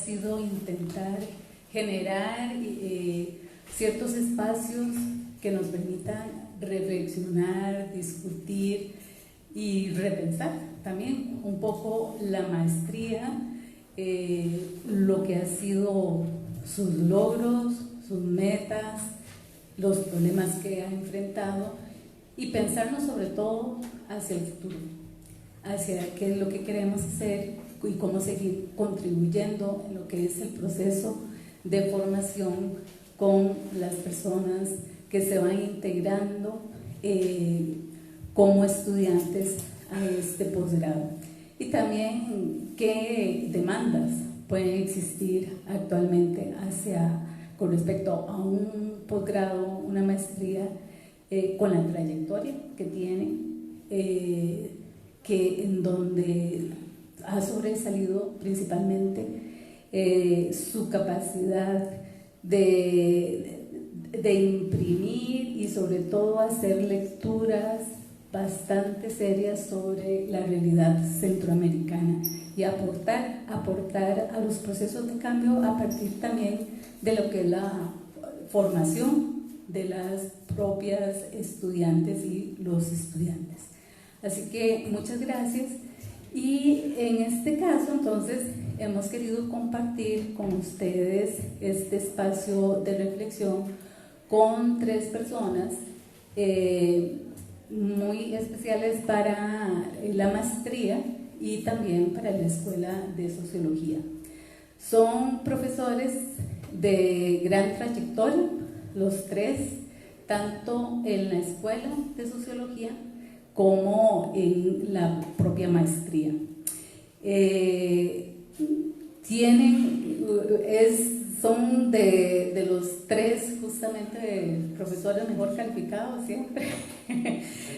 sido intentar generar ciertos espacios que nos permitan reflexionar, discutir y repensar también un poco la maestría, lo que ha sido sus logros, sus metas, los problemas que ha enfrentado y pensarnos sobre todo hacia el futuro, hacia qué es lo que queremos hacer y cómo seguir contribuyendo en lo que es el proceso de formación con las personas que se van integrando como estudiantes a este posgrado. Y también qué demandas pueden existir actualmente con respecto a un posgrado, una maestría, con la trayectoria que tiene, en donde ha sobresalido principalmente su capacidad de imprimir y sobre todo hacer lecturas bastante serias sobre la realidad centroamericana y aportar a los procesos de cambio a partir también de lo que es la formación de las propias estudiantes y los estudiantes. Así que muchas gracias. Y en este caso, entonces, hemos querido compartir con ustedes este espacio de reflexión con 3 personas muy especiales para la maestría y también para la Escuela de Sociología. Son profesores de gran trayectoria, los 3, tanto en la Escuela de Sociología como en la propia maestría. Son de los 3 justamente profesores mejor calificados siempre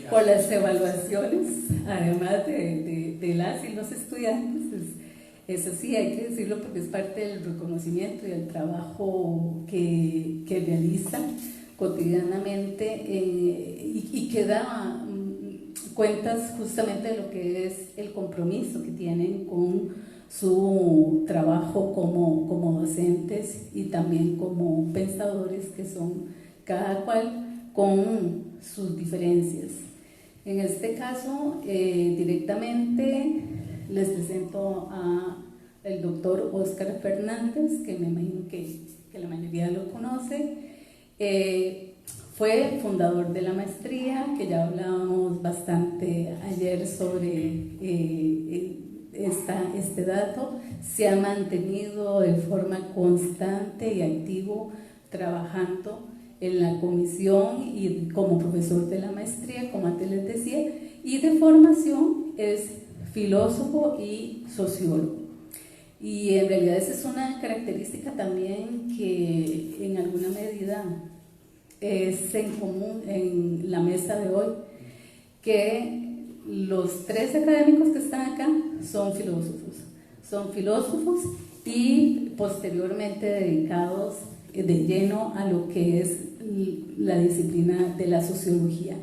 por las evaluaciones, además de las y los estudiantes. Eso sí, hay que decirlo porque es parte del reconocimiento y del trabajo que realizan cotidianamente y que da cuentas justamente de lo que es el compromiso que tienen con su trabajo como docentes y también como pensadores que son cada cual con sus diferencias. En este caso, directamente les presento al doctor Óscar Fernández, que me imagino que la mayoría lo conoce. Fue fundador de la maestría, que ya hablábamos bastante ayer sobre este dato. Se ha mantenido de forma constante y activo trabajando en la comisión y como profesor de la maestría, como antes les decía, y de formación es filósofo y sociólogo. Y en realidad esa es una característica también que en alguna medida es en común en la mesa de hoy, que los 3 académicos que están acá son filósofos y posteriormente dedicados de lleno a lo que es la disciplina de la sociología.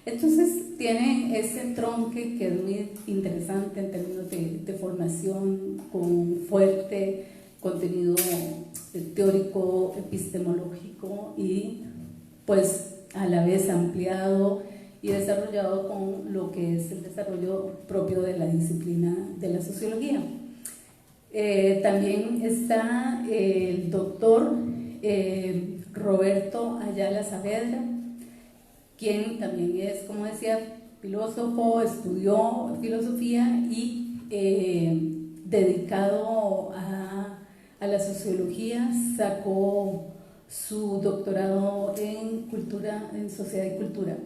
Entonces tienen ese tronque que es muy interesante en términos de formación, con fuerte contenido teórico, epistemológico y pues a la vez ampliado y desarrollado con lo que es el desarrollo propio de la disciplina de la sociología. También está el doctor Roberto Ayala Saavedra, quien también es, como decía, filósofo, estudió filosofía y dedicado a la sociología, sacó su doctorado en cultura, en sociedad y cultura.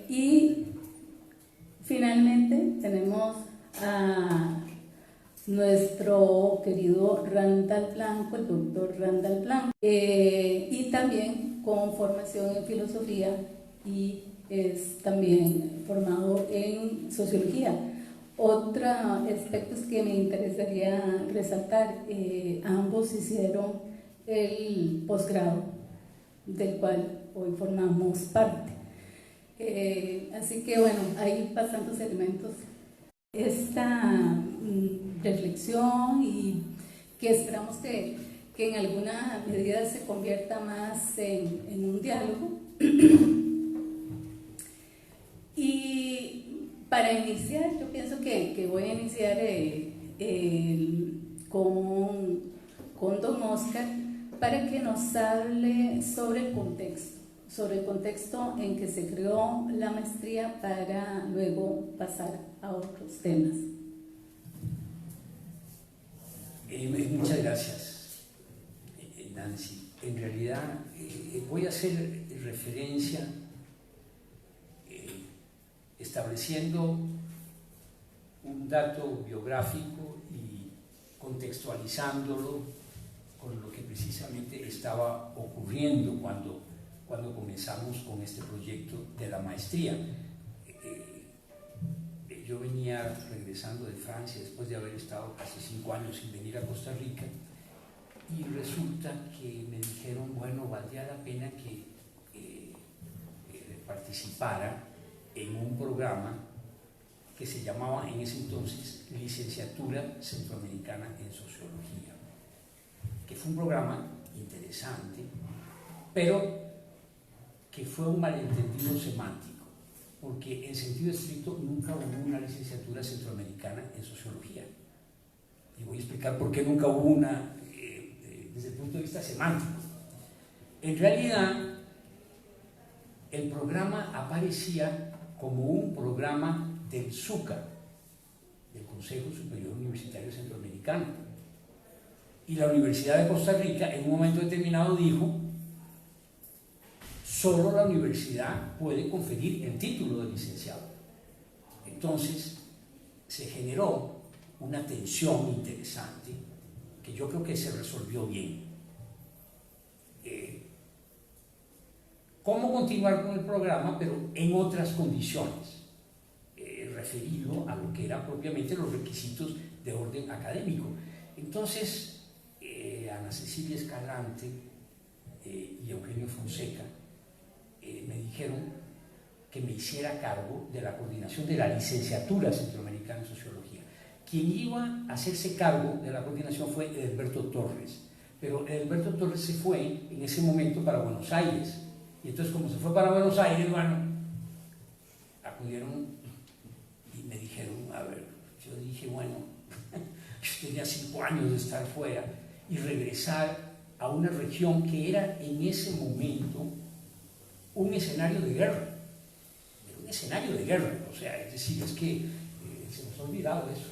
Y finalmente tenemos a nuestro querido Randall Blanco, el doctor Randall Blanco, y también con formación en filosofía y es también formado en sociología. Otro aspecto que me interesaría resaltar, ambos hicieron el posgrado del cual hoy formamos parte. Así que bueno, hay bastantes elementos. Esta reflexión y que esperamos que en alguna medida se convierta más en un diálogo. Y para iniciar, yo pienso que voy a iniciar con don Oscar para que nos hable sobre el contexto en que se creó la maestría para luego pasar a otros temas. Muchas gracias, Nancy. En realidad voy a hacer referencia estableciendo un dato biográfico y contextualizándolo con lo que precisamente estaba ocurriendo cuando comenzamos con este proyecto de la maestría. Yo venía regresando de Francia después de haber estado casi 5 años sin venir a Costa Rica, y resulta que me dijeron, bueno, valdría la pena que participara en un programa que se llamaba en ese entonces Licenciatura Centroamericana en Sociología, que fue un programa interesante, pero que fue un malentendido semántico, porque en sentido estricto nunca hubo una licenciatura centroamericana en sociología. Y voy a explicar por qué nunca hubo una desde el punto de vista semántico. En realidad, el programa aparecía como un programa del SUCA, del Consejo Superior Universitario Centroamericano. Y la Universidad de Costa Rica en un momento determinado dijo: solo la universidad puede conferir el título de licenciado. Entonces se generó una tensión interesante que yo creo que se resolvió bien. ¿Cómo continuar con el programa, pero en otras condiciones? Referido a lo que eran propiamente los requisitos de orden académico. Entonces, Ana Cecilia Escalante y Eugenio Fonseca me dijeron que me hiciera cargo de la coordinación de la Licenciatura Centroamericana en Sociología. Quien iba a hacerse cargo de la coordinación fue Edelberto Torres, pero Edelberto Torres se fue en ese momento para Buenos Aires, y entonces como se fue para Buenos Aires, bueno, acudieron y me dijeron, a ver, yo dije, bueno, yo tenía 5 años de estar fuera y regresar a una región que era en ese momento un escenario de guerra. Era un escenario de guerra, o sea, es decir, es que se nos ha olvidado eso.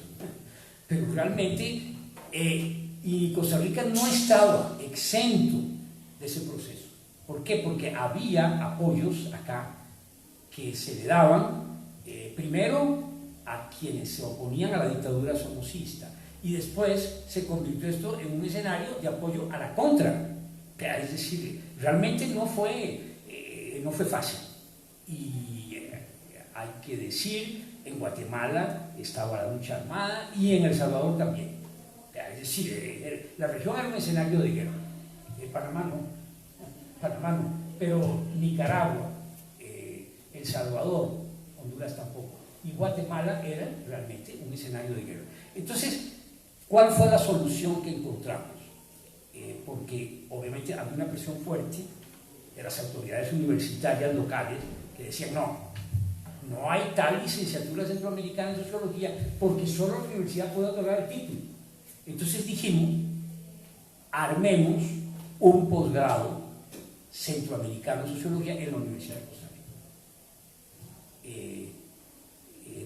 Pero realmente, y Costa Rica no estaba exento de ese proceso. ¿Por qué? Porque había apoyos acá que se le daban, primero a quienes se oponían a la dictadura somocista, y después se convirtió esto en un escenario de apoyo a la contra. Es decir, realmente no fue fácil. Y hay que decir, en Guatemala estaba la lucha armada y en El Salvador también. Es decir, la región era un escenario de guerra. Panamá no, pero Nicaragua, El Salvador, Honduras tampoco, y Guatemala era realmente un escenario de guerra. Entonces, ¿cuál fue la solución que encontramos? Porque obviamente había una presión fuerte de las autoridades universitarias locales que decían no hay tal licenciatura centroamericana en sociología porque solo la universidad puede otorgar el título. Entonces dijimos, armemos un posgrado centroamericano en sociología en la Universidad de Costa Rica.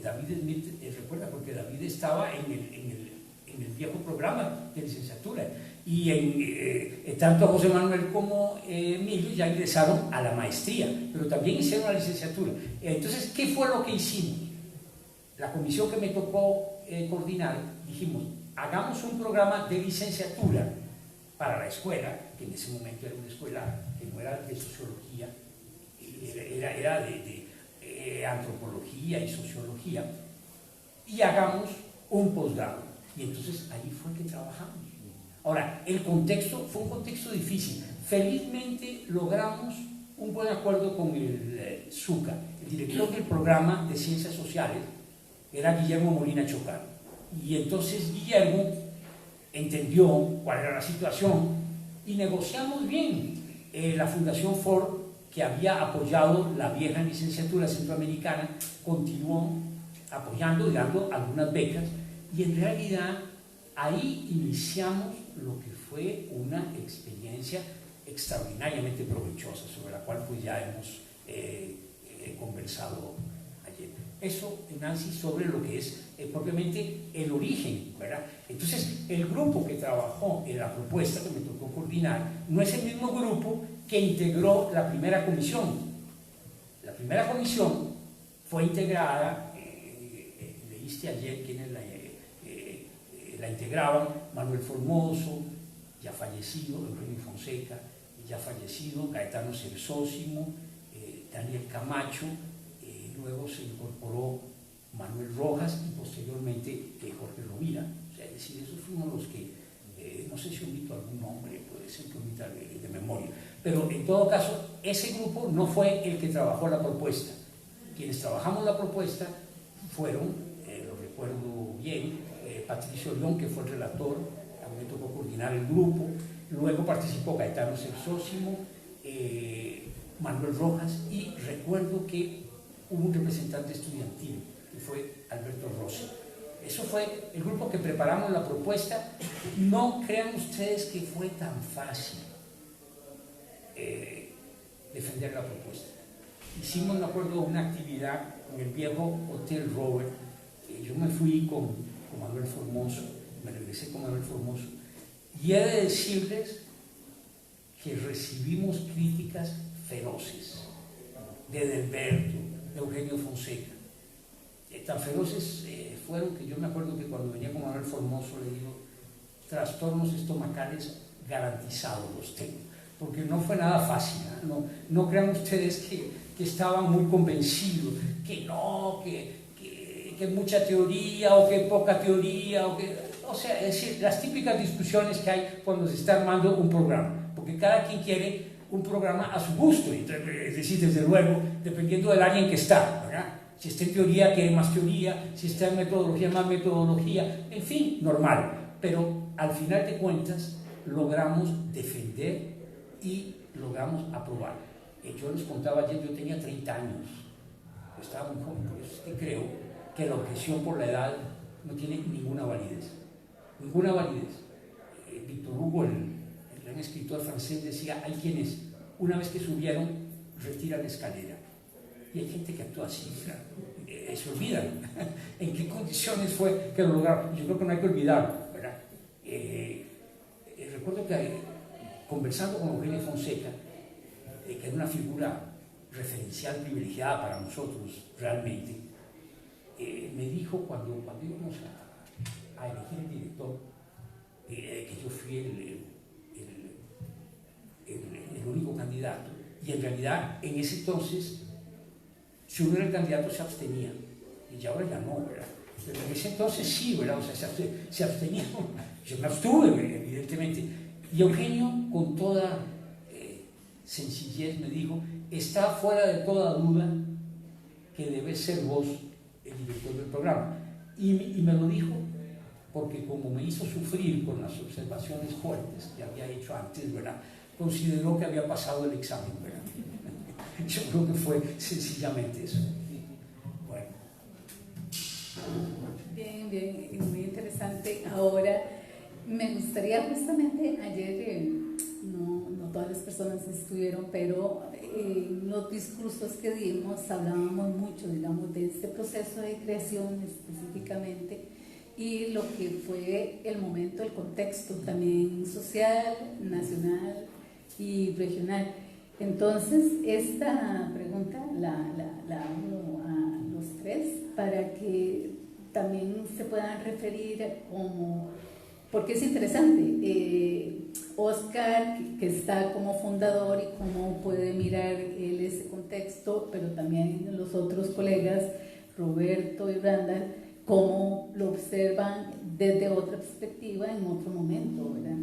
David Smith recuerda, porque David estaba en el viejo programa de licenciatura, y tanto José Manuel como Emilio ya ingresaron a la maestría, pero también hicieron la licenciatura. Entonces, ¿qué fue lo que hicimos? La comisión que me tocó coordinar, dijimos, hagamos un programa de licenciatura para la escuela, que en ese momento era una escuela que no era de sociología, era de antropología y sociología, y hagamos un posgrado. Y entonces ahí fue que trabajamos. Ahora, el contexto fue un contexto difícil. Felizmente logramos un buen acuerdo con el SUCA. El director del programa de Ciencias Sociales era Guillermo Molina Chocar. Y entonces Guillermo entendió cuál era la situación y negociamos bien. La Fundación Ford, que había apoyado la vieja licenciatura centroamericana, continuó apoyando y dando algunas becas, y en realidad ahí iniciamos lo que fue una experiencia extraordinariamente provechosa, sobre la cual pues ya hemos conversado ayer. Eso, Nancy, sobre lo que es propiamente el origen, ¿verdad? Entonces, el grupo que trabajó en la propuesta que me tocó coordinar no es el mismo grupo que integró la primera comisión. La primera comisión fue integrada, leíste ayer quiénes la integraban: Manuel Formoso, ya fallecido, Eugenio Fonseca, ya fallecido, Gaetano Cersósimo, Daniel Camacho, luego se incorporó Manuel Rojas y posteriormente Jorge Rovira. O sea, es decir, esos fuimos los que, no sé si omito algún nombre, puede ser que omita de memoria, pero en todo caso, ese grupo no fue el que trabajó la propuesta. Quienes trabajamos la propuesta fueron, lo recuerdo bien, Patricio León, que fue el relator, a mí me tocó coordinar el grupo, luego participó Gaetano Cersósimo, Manuel Rojas, y recuerdo que hubo un representante estudiantil, que fue Alberto Rossi. Eso fue el grupo que preparamos la propuesta. No crean ustedes que fue tan fácil defender la propuesta. Hicimos, me acuerdo, una actividad en el viejo Hotel Robert. Yo me fui con Manuel Formoso, me regresé con Manuel Formoso, y he de decirles que recibimos críticas feroces de Delberto, de Eugenio Fonseca. Tan feroces fueron que yo me acuerdo que cuando venía con Manuel Formoso le digo: trastornos estomacales garantizados los tengo, porque no fue nada fácil, ¿no? No crean ustedes que estaban muy convencidos, que no, que mucha teoría o que poca teoría, o sea, es decir, las típicas discusiones que hay cuando se está armando un programa, porque cada quien quiere un programa a su gusto, es decir, desde luego, dependiendo del área en que está, ¿verdad? Si está en teoría, quiere más teoría; si está en metodología, más metodología; en fin, normal. Pero al final de cuentas, logramos defender y logramos aprobar. Yo les contaba ayer, yo tenía 30 años, estaba muy joven, por eso es que creo que la objeción por la edad no tiene ninguna validez. Ninguna validez. Victor Hugo, el gran escritor francés, decía: hay quienes, una vez que subieron, retiran la escalera. Y hay gente que actúa así, se olvidan en qué condiciones fue que lo lograron. Yo creo que no hay que olvidarlo, ¿verdad? Recuerdo que conversando con Eugenio Fonseca, que era una figura referencial privilegiada para nosotros realmente, me dijo cuando íbamos a elegir el director, que yo fui el único candidato, y en realidad en ese entonces, si uno era el candidato, se abstenía, y ahora ya no, ¿verdad? Pero en ese entonces sí, ¿verdad? O sea, se abstenía. Yo me abstuve, evidentemente. Y Eugenio, con toda sencillez, me dijo: está fuera de toda duda que debes ser vos el director del programa. Y me lo dijo porque, como me hizo sufrir con las observaciones fuertes que había hecho antes, ¿verdad?, consideró que había pasado el examen, ¿verdad? Yo creo que fue sencillamente eso. Bueno. Bien, bien, muy interesante. Ahora, me gustaría, justamente ayer, no todas las personas estuvieron, pero en los discursos que dimos hablábamos mucho, digamos, de este proceso de creación específicamente, y lo que fue el momento, el contexto también social, nacional y regional. Entonces, esta pregunta la hago a los tres para que también se puedan referir como, porque es interesante. Oscar, que está como fundador, y cómo puede mirar él ese contexto, pero también los otros colegas, Roberto y Branda, cómo lo observan desde otra perspectiva en otro momento, ¿verdad?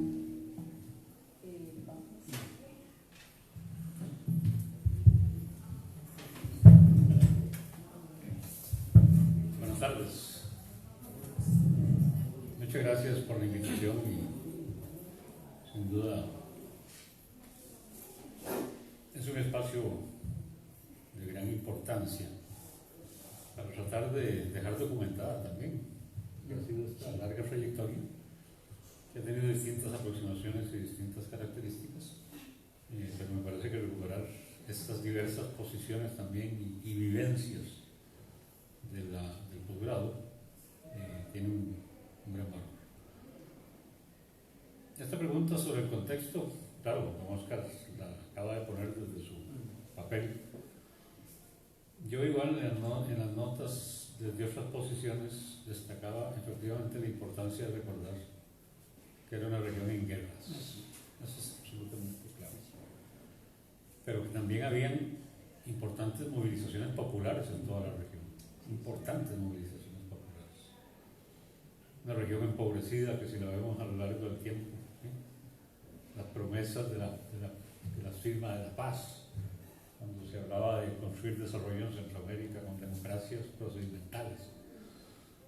Buenas tardes. duda es un espacio de gran importancia para tratar de dejar documentada también, que ha sido esta larga trayectoria, que ha tenido distintas aproximaciones y distintas características, pero me parece que recuperar estas diversas posiciones también y vivencias del posgrado tiene un gran valor. Esta pregunta sobre el contexto, claro, como Oscar la acaba de poner desde su papel, yo igual en las notas desde otras posiciones destacaba efectivamente la importancia de recordar que era una región en guerras. Eso es absolutamente claro. Pero que también habían importantes movilizaciones populares en toda la región. Importantes movilizaciones populares. Una región empobrecida que si la vemos a lo largo del tiempo, las promesas de la firma de la paz, cuando se hablaba de construir desarrollo en Centroamérica con democracias procedimentales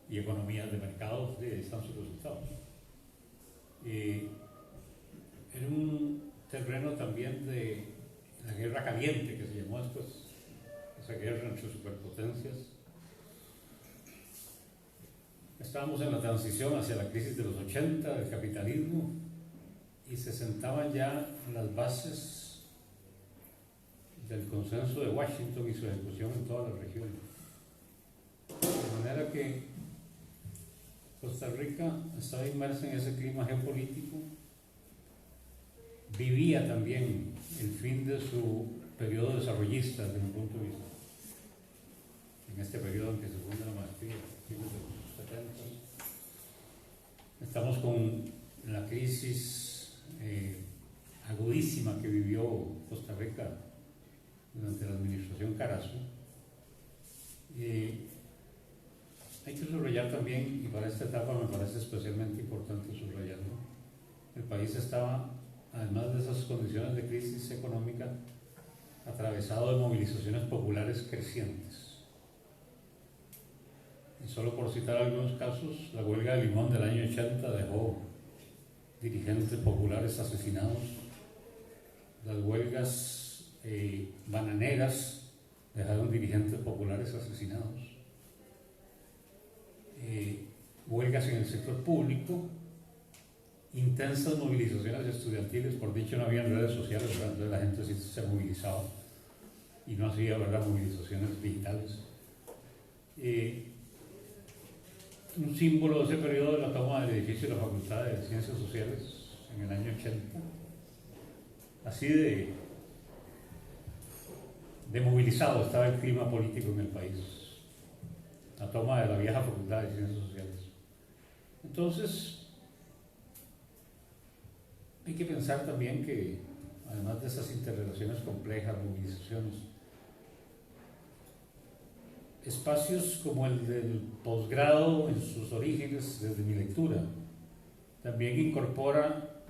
y economías de mercado, ahí están sus resultados. Era un terreno también de la guerra caliente, que se llamó después, esa guerra entre superpotencias. Estábamos en la transición hacia la crisis de los 80, del capitalismo, y se sentaban ya las bases del consenso de Washington y su ejecución en toda la región. De manera que Costa Rica estaba inmersa en ese clima geopolítico, vivía también el fin de su periodo desarrollista desde mi punto de vista, en este periodo en que se funda la maestría, fines de los 70. Estamos con la crisis agudísima que vivió Costa Rica durante la administración Carazo. Hay que subrayar también, y para esta etapa me parece especialmente importante subrayarlo, el país estaba, además de esas condiciones de crisis económica, atravesado de movilizaciones populares crecientes. Y solo por citar algunos casos, la huelga de Limón del año 80 dejó dirigentes populares asesinados, las huelgas bananeras dejaron dirigentes populares asesinados, huelgas en el sector público, intensas movilizaciones estudiantiles, por dicho no había redes sociales, ¿verdad? Entonces la gente sí se movilizaba y no hacía, ¿verdad?, movilizaciones digitales. Un símbolo de ese periodo de la toma del edificio de la Facultad de Ciencias Sociales en el año 80, así de movilizado estaba el clima político en el país, la toma de la vieja Facultad de Ciencias Sociales. Entonces hay que pensar también que además de esas interrelaciones complejas, movilizaciones, espacios como el del posgrado en sus orígenes, desde mi lectura, también incorpora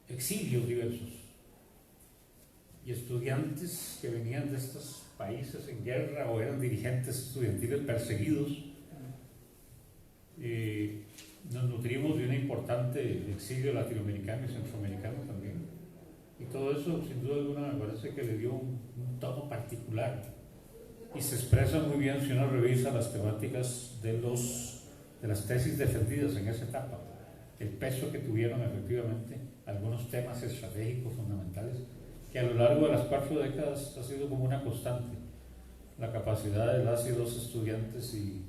exilios diversos y estudiantes que venían de estos países en guerra o eran dirigentes estudiantiles perseguidos. Nos nutrimos de un importante exilio latinoamericano y centroamericano también, y todo eso sin duda alguna me parece que le dio un tono particular y se expresa muy bien si uno revisa las temáticas de las tesis defendidas en esa etapa, el peso que tuvieron efectivamente algunos temas estratégicos fundamentales que a lo largo de las 4 décadas ha sido como una constante, la capacidad de las y los estudiantes y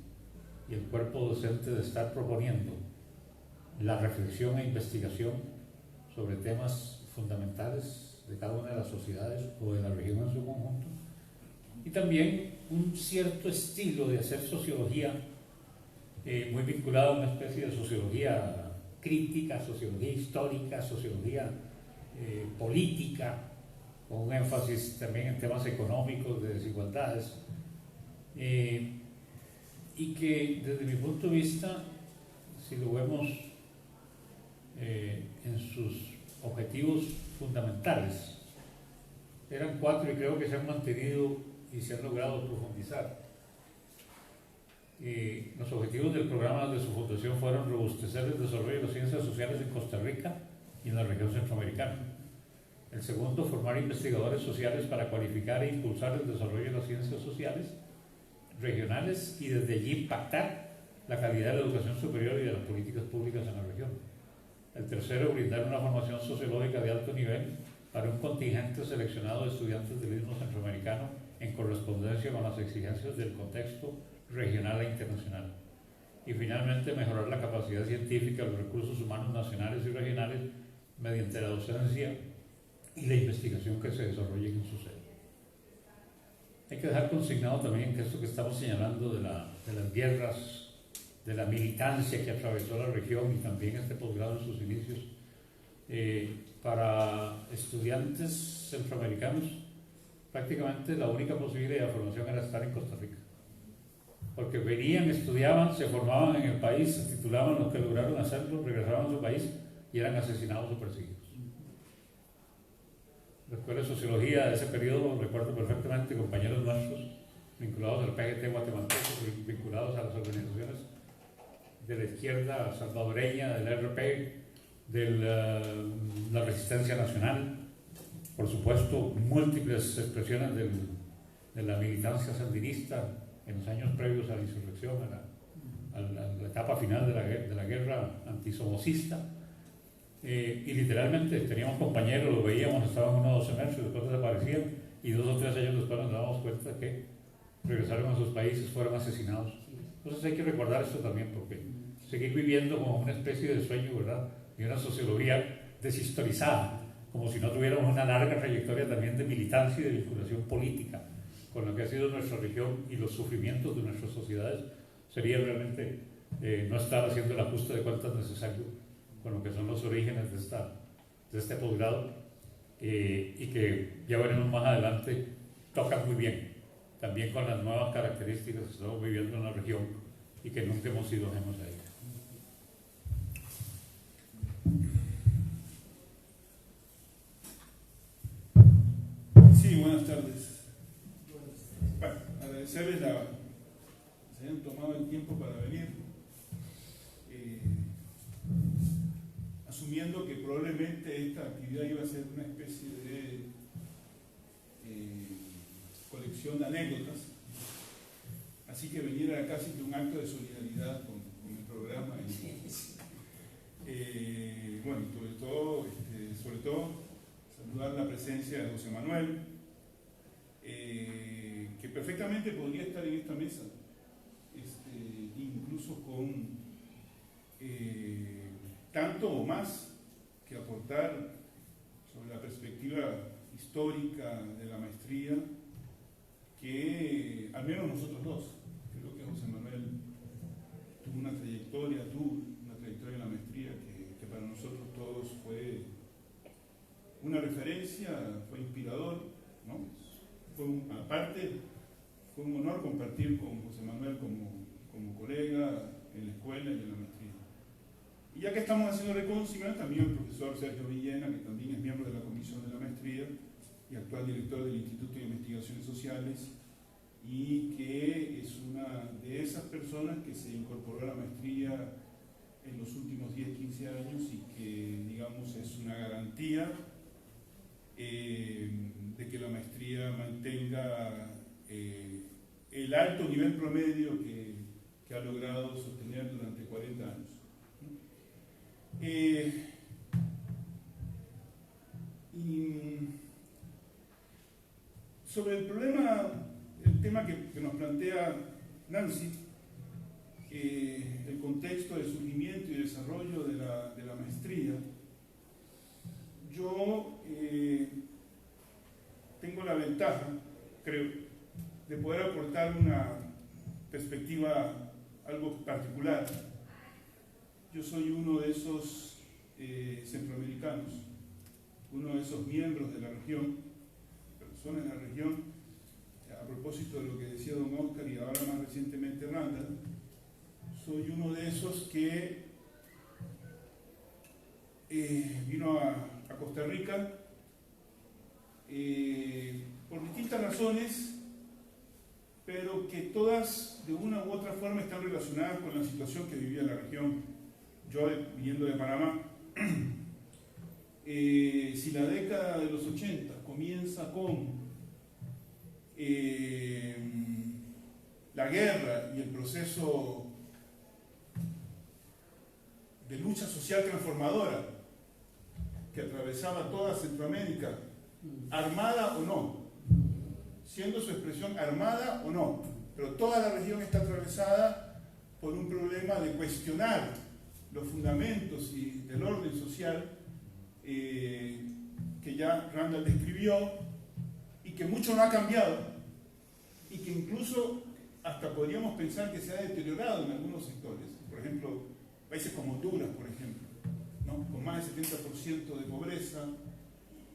el cuerpo docente de estar proponiendo la reflexión e investigación sobre temas fundamentales de cada una de las sociedades o de la región en su conjunto, y también un cierto estilo de hacer sociología muy vinculado a una especie de sociología crítica, sociología histórica, sociología política, con un énfasis también en temas económicos, de desigualdades, y que desde mi punto de vista, si lo vemos en sus objetivos fundamentales, eran 4 y creo que se han mantenido y se han logrado profundizar. Los objetivos del programa de su fundación fueron robustecer el desarrollo de las ciencias sociales en Costa Rica y en la región centroamericana. El segundo, formar investigadores sociales para cualificar e impulsar el desarrollo de las ciencias sociales regionales y desde allí impactar la calidad de la educación superior y de las políticas públicas en la región. El tercero, brindar una formación sociológica de alto nivel para un contingente seleccionado de estudiantes del Istmo Centroamericano en correspondencia con las exigencias del contexto regional e internacional. Y finalmente, mejorar la capacidad científica de los recursos humanos nacionales y regionales mediante la docencia y la investigación que se desarrollen en su sede. Hay que dejar consignado también que esto que estamos señalando de las guerras, de la militancia que atravesó la región y también este posgrado en sus inicios, para estudiantes centroamericanos, prácticamente la única posibilidad de formación era estar en Costa Rica. Porque venían, estudiaban, se formaban en el país, se titulaban los que lograron hacerlo, regresaban a su país y eran asesinados o perseguidos. La Escuela de Sociología de ese periodo, recuerdo perfectamente, compañeros nuestros vinculados al PGT guatemalteco, vinculados a las organizaciones de la izquierda salvadoreña, del RP, de la Resistencia Nacional, por supuesto, múltiples expresiones de la militancia sandinista en los años previos a la insurrección, a la etapa final de la guerra antisomocista. Y literalmente teníamos compañeros, los veíamos, estaban 1 o 2 semestres, después desaparecían y 2 o 3 años después nos dábamos cuenta que regresaron a sus países, fueron asesinados. Entonces hay que recordar esto también, porque seguir viviendo como una especie de sueño, ¿verdad? Y una sociología deshistorizada, como si no tuviéramos una larga trayectoria también de militancia y de vinculación política con lo que ha sido nuestra región y los sufrimientos de nuestras sociedades, sería realmente no estar haciendo el ajuste de cuentas necesario con lo que son los orígenes de este posgrado, y que ya veremos más adelante, toca muy bien, también con las nuevas características que estamos viviendo en la región y que nunca hemos sido ajenos a ella. Sí, buenas tardes. Bueno, agradecerles que se hayan tomado el tiempo para venir, asumiendo que probablemente esta actividad iba a ser una especie de colección de anécdotas, así que venir era casi que un acto de solidaridad con el programa. Bueno, sobre todo saludar la presencia de José Manuel, que perfectamente podría estar en esta mesa, incluso con tanto o más que aportar sobre la perspectiva histórica de la maestría, que al menos nosotros dos. Creo que José Manuel tuvo una trayectoria en la maestría que para nosotros todos fue una referencia, fue inspirador, ¿no? Aparte, fue un honor compartir con José Manuel como colega en la escuela y en la maestría. Y ya que estamos haciendo reconocimiento, también el profesor Sergio Villena, que también es miembro de la comisión de la maestría y actual director del Instituto de Investigaciones Sociales, y que es una de esas personas que se incorporó a la maestría en los últimos 10, 15 años y que, digamos, es una garantía de que la maestría mantenga el alto nivel promedio que ha logrado sostener durante 40 años. Y sobre el tema que nos plantea Nancy, el contexto de surgimiento y desarrollo de la maestría, yo tengo la ventaja, creo, de poder aportar una perspectiva algo particular. Yo soy uno de esos centroamericanos, uno de esos miembros de la región, personas de la región, a propósito de lo que decía don Oscar y ahora más recientemente Randall, soy uno de esos que vino a Costa Rica por distintas razones, pero que todas de una u otra forma están relacionadas con la situación que vivía la región. Yo, viniendo de Panamá, si la década de los 80 comienza con la guerra y el proceso de lucha social transformadora que atravesaba toda Centroamérica, armada o no, siendo su expresión armada o no, pero toda la región está atravesada por un problema de cuestionar los fundamentos del orden social que ya Randall describió y que mucho no ha cambiado y que incluso hasta podríamos pensar que se ha deteriorado en algunos sectores. Por ejemplo, países como Honduras, por ejemplo, ¿no? Con más del 70% de pobreza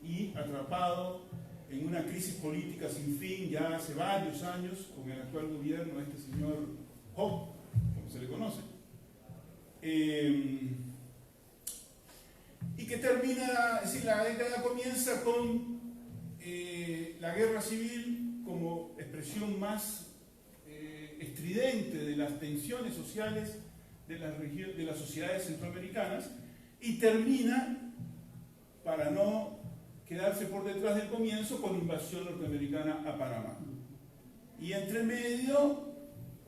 y atrapado en una crisis política sin fin ya hace varios años con el actual gobierno de este señor Hope, como se le conoce, y que termina, es decir, la década comienza con la guerra civil como expresión más estridente de las tensiones sociales de las sociedades centroamericanas, y termina, para no quedarse por detrás del comienzo, con invasión norteamericana a Panamá. Y entre medio,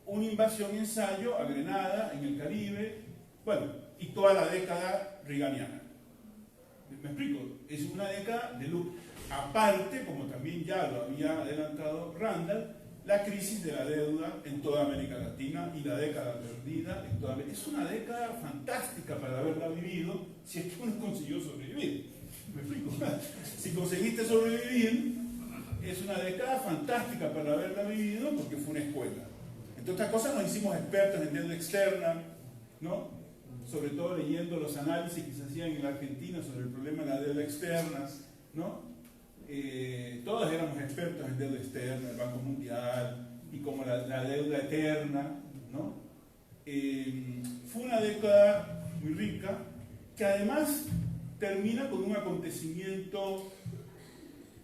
una invasión ensayo a Grenada, en el Caribe, bueno, y toda la década reaganiana. ¿Me explico? Es una década de luz. Aparte, como también ya lo había adelantado Randall, la crisis de la deuda en toda América Latina y la década perdida en toda América. Es una década fantástica para haberla vivido, si es que uno consiguió sobrevivir. ¿Me explico? Si conseguiste sobrevivir, es una década fantástica para haberla vivido porque fue una escuela. Entre otras cosas, nos hicimos expertos en deuda externa, ¿no? Sobre todo leyendo los análisis que se hacían en la Argentina sobre el problema de la deuda externa, ¿no? Todos éramos expertos en deuda externa, el Banco Mundial, y como la deuda eterna, ¿no? Fue una década muy rica, que además termina con un acontecimiento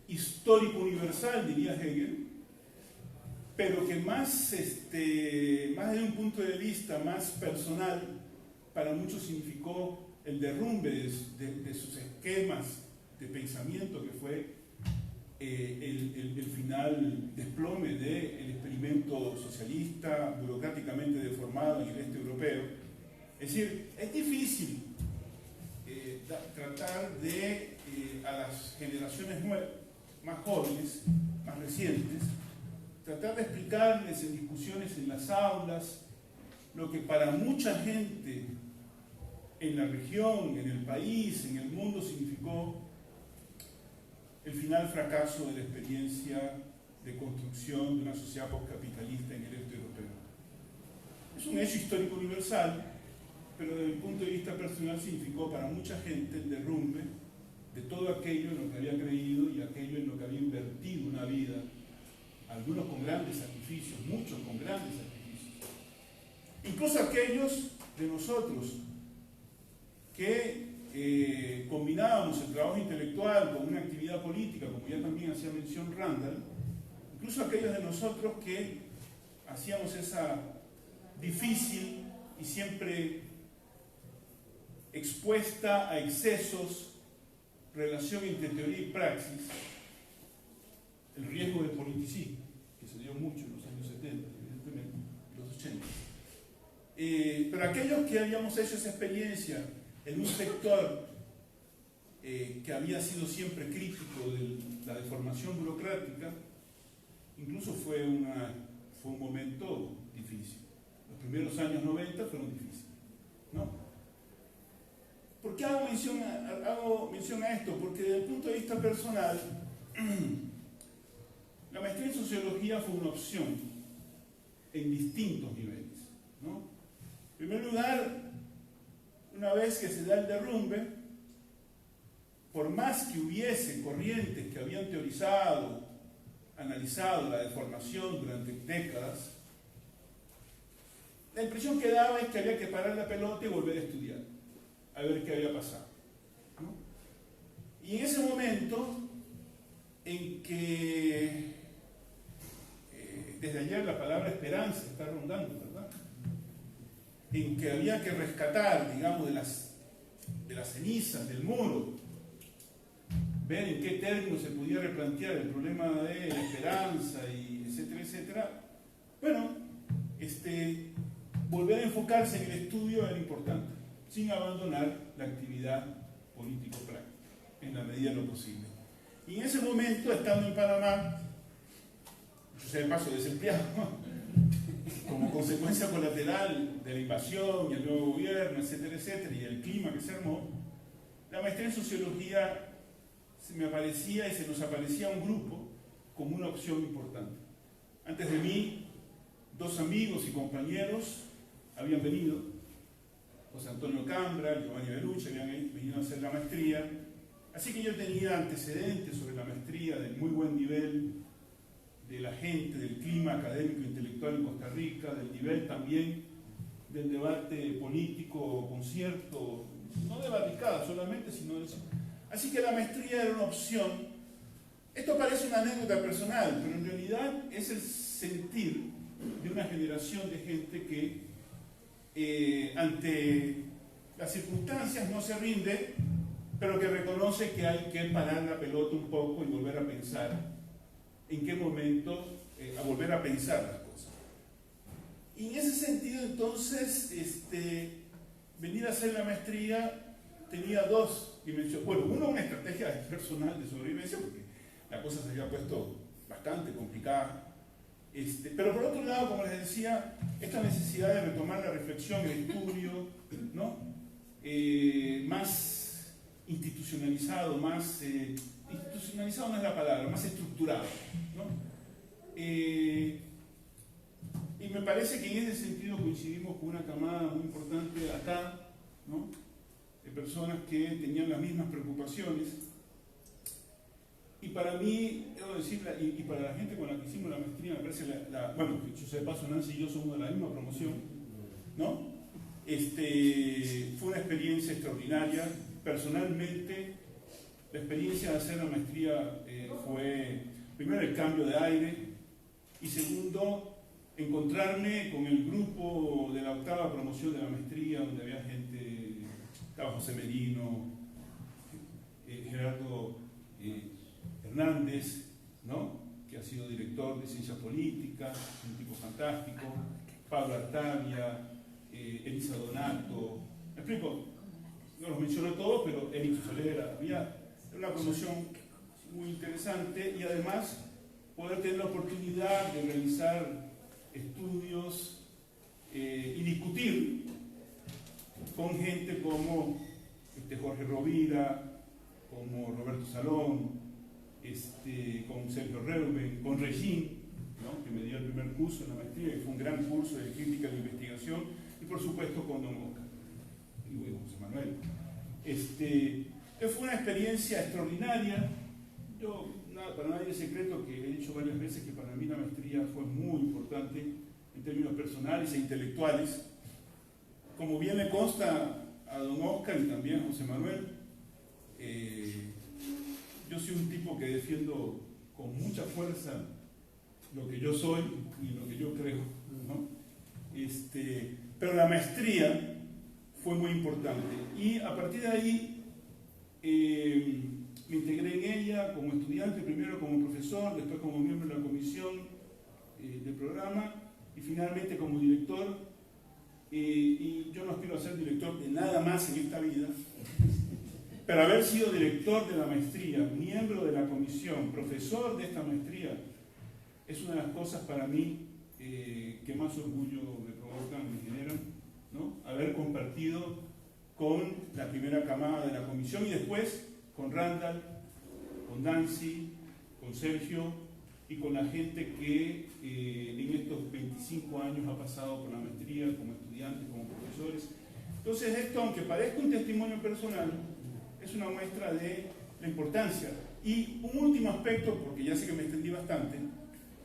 histórico universal, diría Hegel, pero que más desde un punto de vista más personal, para muchos significó el derrumbe de sus esquemas de pensamiento, que fue el final desplome del experimento socialista burocráticamente deformado en el este europeo. Es decir, es difícil tratar de, a las generaciones más jóvenes, más recientes, tratar de explicarles en discusiones en las aulas lo que para mucha gente en la región, en el país, en el mundo significó el final fracaso de la experiencia de construcción de una sociedad postcapitalista en el este europeo. Es un hecho histórico universal, pero desde el punto de vista personal significó para mucha gente el derrumbe de todo aquello en lo que había creído y aquello en lo que había invertido una vida, algunos con grandes sacrificios, muchos con grandes sacrificios. Incluso aquellos de nosotros que combinábamos el trabajo intelectual con una actividad política, como ya también hacía mención Randall, incluso aquellos de nosotros que hacíamos esa difícil y siempre expuesta a excesos relación entre teoría y praxis, el riesgo de politicismo, que se dio mucho en los años 70, evidentemente, los 80. Pero aquellos que habíamos hecho esa experiencia en un sector que había sido siempre crítico de la deformación burocrática, incluso fue un momento difícil. Los primeros años 90 fueron difíciles, ¿no? ¿Por qué hago mención a esto? Porque desde el punto de vista personal, la maestría en sociología fue una opción en distintos niveles, ¿no? En primer lugar, una vez que se da el derrumbe, por más que hubiese corrientes que habían teorizado, analizado la deformación durante décadas, la impresión que daba es que había que parar la pelota y volver a estudiar, a ver qué había pasado, ¿no? Y en ese momento en que desde ayer la palabra esperanza está rondando, ¿verdad? En que había que rescatar, digamos, de las cenizas del muro, ver en qué términos se podía replantear el problema de la esperanza, y etcétera, etcétera. Bueno, volver a enfocarse en el estudio era importante, sin abandonar la actividad político-práctica, en la medida de lo posible. Y en ese momento, estando en Panamá, yo sé de paso desempleado, como consecuencia colateral de la invasión y el nuevo gobierno, etcétera, etcétera, y el clima que se armó, la maestría en sociología se me aparecía y se nos aparecía un grupo como una opción importante. Antes de mí, 2 amigos y compañeros habían venido, José Antonio Cambra, Giovanni Belucci, habían venido a hacer la maestría, así que yo tenía antecedentes sobre la maestría del muy buen nivel de la gente, del clima académico e intelectual en Costa Rica, del nivel también del debate político con cierto, no de barricada solamente, sino de eso. Así que la maestría era una opción. Esto parece una anécdota personal, pero en realidad es el sentir de una generación de gente que ante las circunstancias no se rinde, pero que reconoce que hay que parar la pelota un poco y volver a pensar en qué momento, a volver a pensar las cosas. Y en ese sentido, entonces, venir a hacer la maestría tenía 2 dimensiones. Bueno, uno, una estrategia personal de sobrevivencia, porque la cosa se había puesto bastante complicada. Pero por otro lado, como les decía, esta necesidad de retomar la reflexión, el estudio, ¿no? Más institucionalizado, institucionalizado no es la palabra, más estructurado, ¿no? Y me parece que en ese sentido coincidimos con una camada muy importante acá, ¿no? De personas que tenían las mismas preocupaciones. Y para mí, debo decir, y para la gente con la que hicimos la maestría, me parece, bueno, yo sé de paso, Nancy y yo somos de la misma promoción, ¿no? Fue una experiencia extraordinaria. Personalmente, la experiencia de hacer la maestría fue, primero, el cambio de aire, y segundo, encontrarme con el grupo de la 8ª promoción de la maestría, donde había gente, estaba José Merino, Gerardo Hernández, ¿no? Que ha sido director de Ciencia Política, un tipo fantástico, Pablo Artavia, Elisa Donato, me explico, no los menciono todos, pero Eric Solera, había una promoción muy interesante, y además poder tener la oportunidad de realizar estudios y discutir con gente como Jorge Rovira, como Roberto Salón, con Sergio Reuben, con Regín, ¿no? Que me dio el primer curso en la maestría, que fue un gran curso de crítica de investigación, y por supuesto con Don Oscar y luego José Manuel. Fue una experiencia extraordinaria. Yo, para nadie es secreto que he dicho varias veces que para mí la maestría fue muy importante en términos personales e intelectuales. Como bien le consta a Don Oscar y también a José Manuel, yo soy un tipo que defiendo con mucha fuerza lo que yo soy y lo que yo creo, ¿no? Pero la maestría fue muy importante, y a partir de ahí me integré en ella como estudiante, primero como profesor, después como miembro de la comisión del programa, y finalmente como director. Y yo no aspiro a ser director de nada más en esta vida, pero haber sido director de la maestría, miembro de la comisión, profesor de esta maestría, es una de las cosas para mí que más orgullo me provocan, me generan, ¿no? Haber compartido con la primera camada de la comisión, y después con Randall, con Nancy, con Sergio, y con la gente que en estos 25 años ha pasado por la maestría como estudiantes, como profesores. Entonces esto, aunque parezca un testimonio personal, es una muestra de la importancia. Y un último aspecto, porque ya sé que me extendí bastante,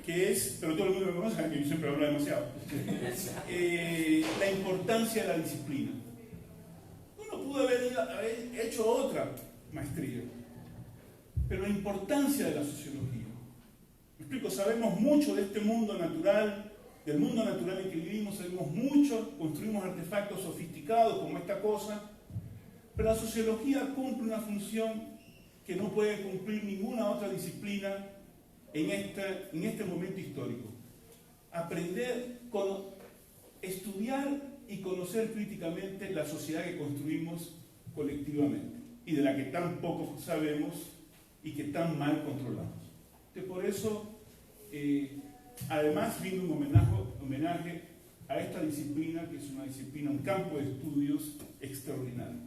que es, pero todo el mundo me conoce, que yo siempre hablo demasiado, la importancia de la disciplina. Uno pudo haber hecho otra maestría, pero la importancia de la sociología. ¿Me explico? Sabemos mucho de este mundo natural, del mundo natural en que vivimos, sabemos mucho, construimos artefactos sofisticados como esta cosa, pero la sociología cumple una función que no puede cumplir ninguna otra disciplina en este momento histórico. Aprender, estudiar y conocer críticamente la sociedad que construimos colectivamente y de la que tan poco sabemos y que tan mal controlamos. Entonces, por eso, además, vino un homenaje a esta disciplina, que es una disciplina, un campo de estudios extraordinario.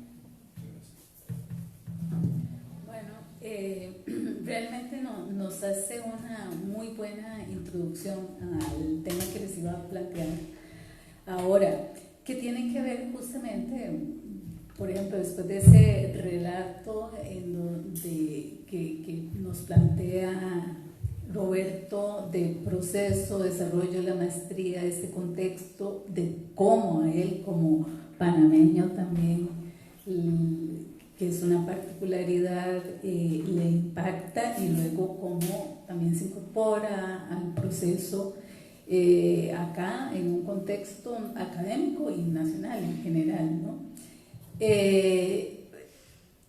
Bueno, realmente nos hace una muy buena introducción al tema que les iba a plantear ahora, que tiene que ver justamente, por ejemplo, después de ese relato en donde, que nos plantea Roberto de proceso, desarrollo de la maestría, este contexto de cómo a él como panameño también, que es una particularidad, le impacta, y luego cómo también se incorpora al proceso acá en un contexto académico y nacional en general, ¿no?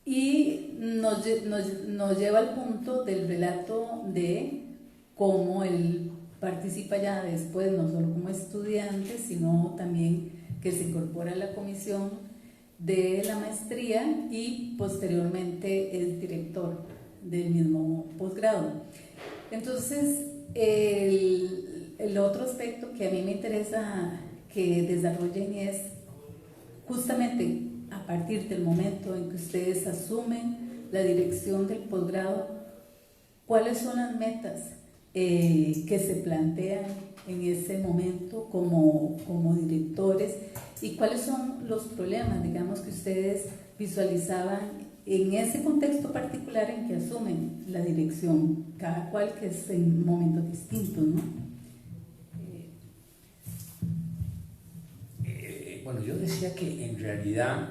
Y nos lleva al punto del relato de cómo él participa ya después, no solo como estudiante, sino también que se incorpora a la comisión de la maestría y posteriormente es director del mismo posgrado. Entonces, el otro aspecto que a mí me interesa que desarrollen es justamente a partir del momento en que ustedes asumen la dirección del posgrado, ¿cuáles son las metas que se plantean en ese momento como directores, y cuáles son los problemas, digamos, que ustedes visualizaban en ese contexto particular en que asumen la dirección, cada cual, que es en momentos distintos, ¿no? Bueno, yo decía que en realidad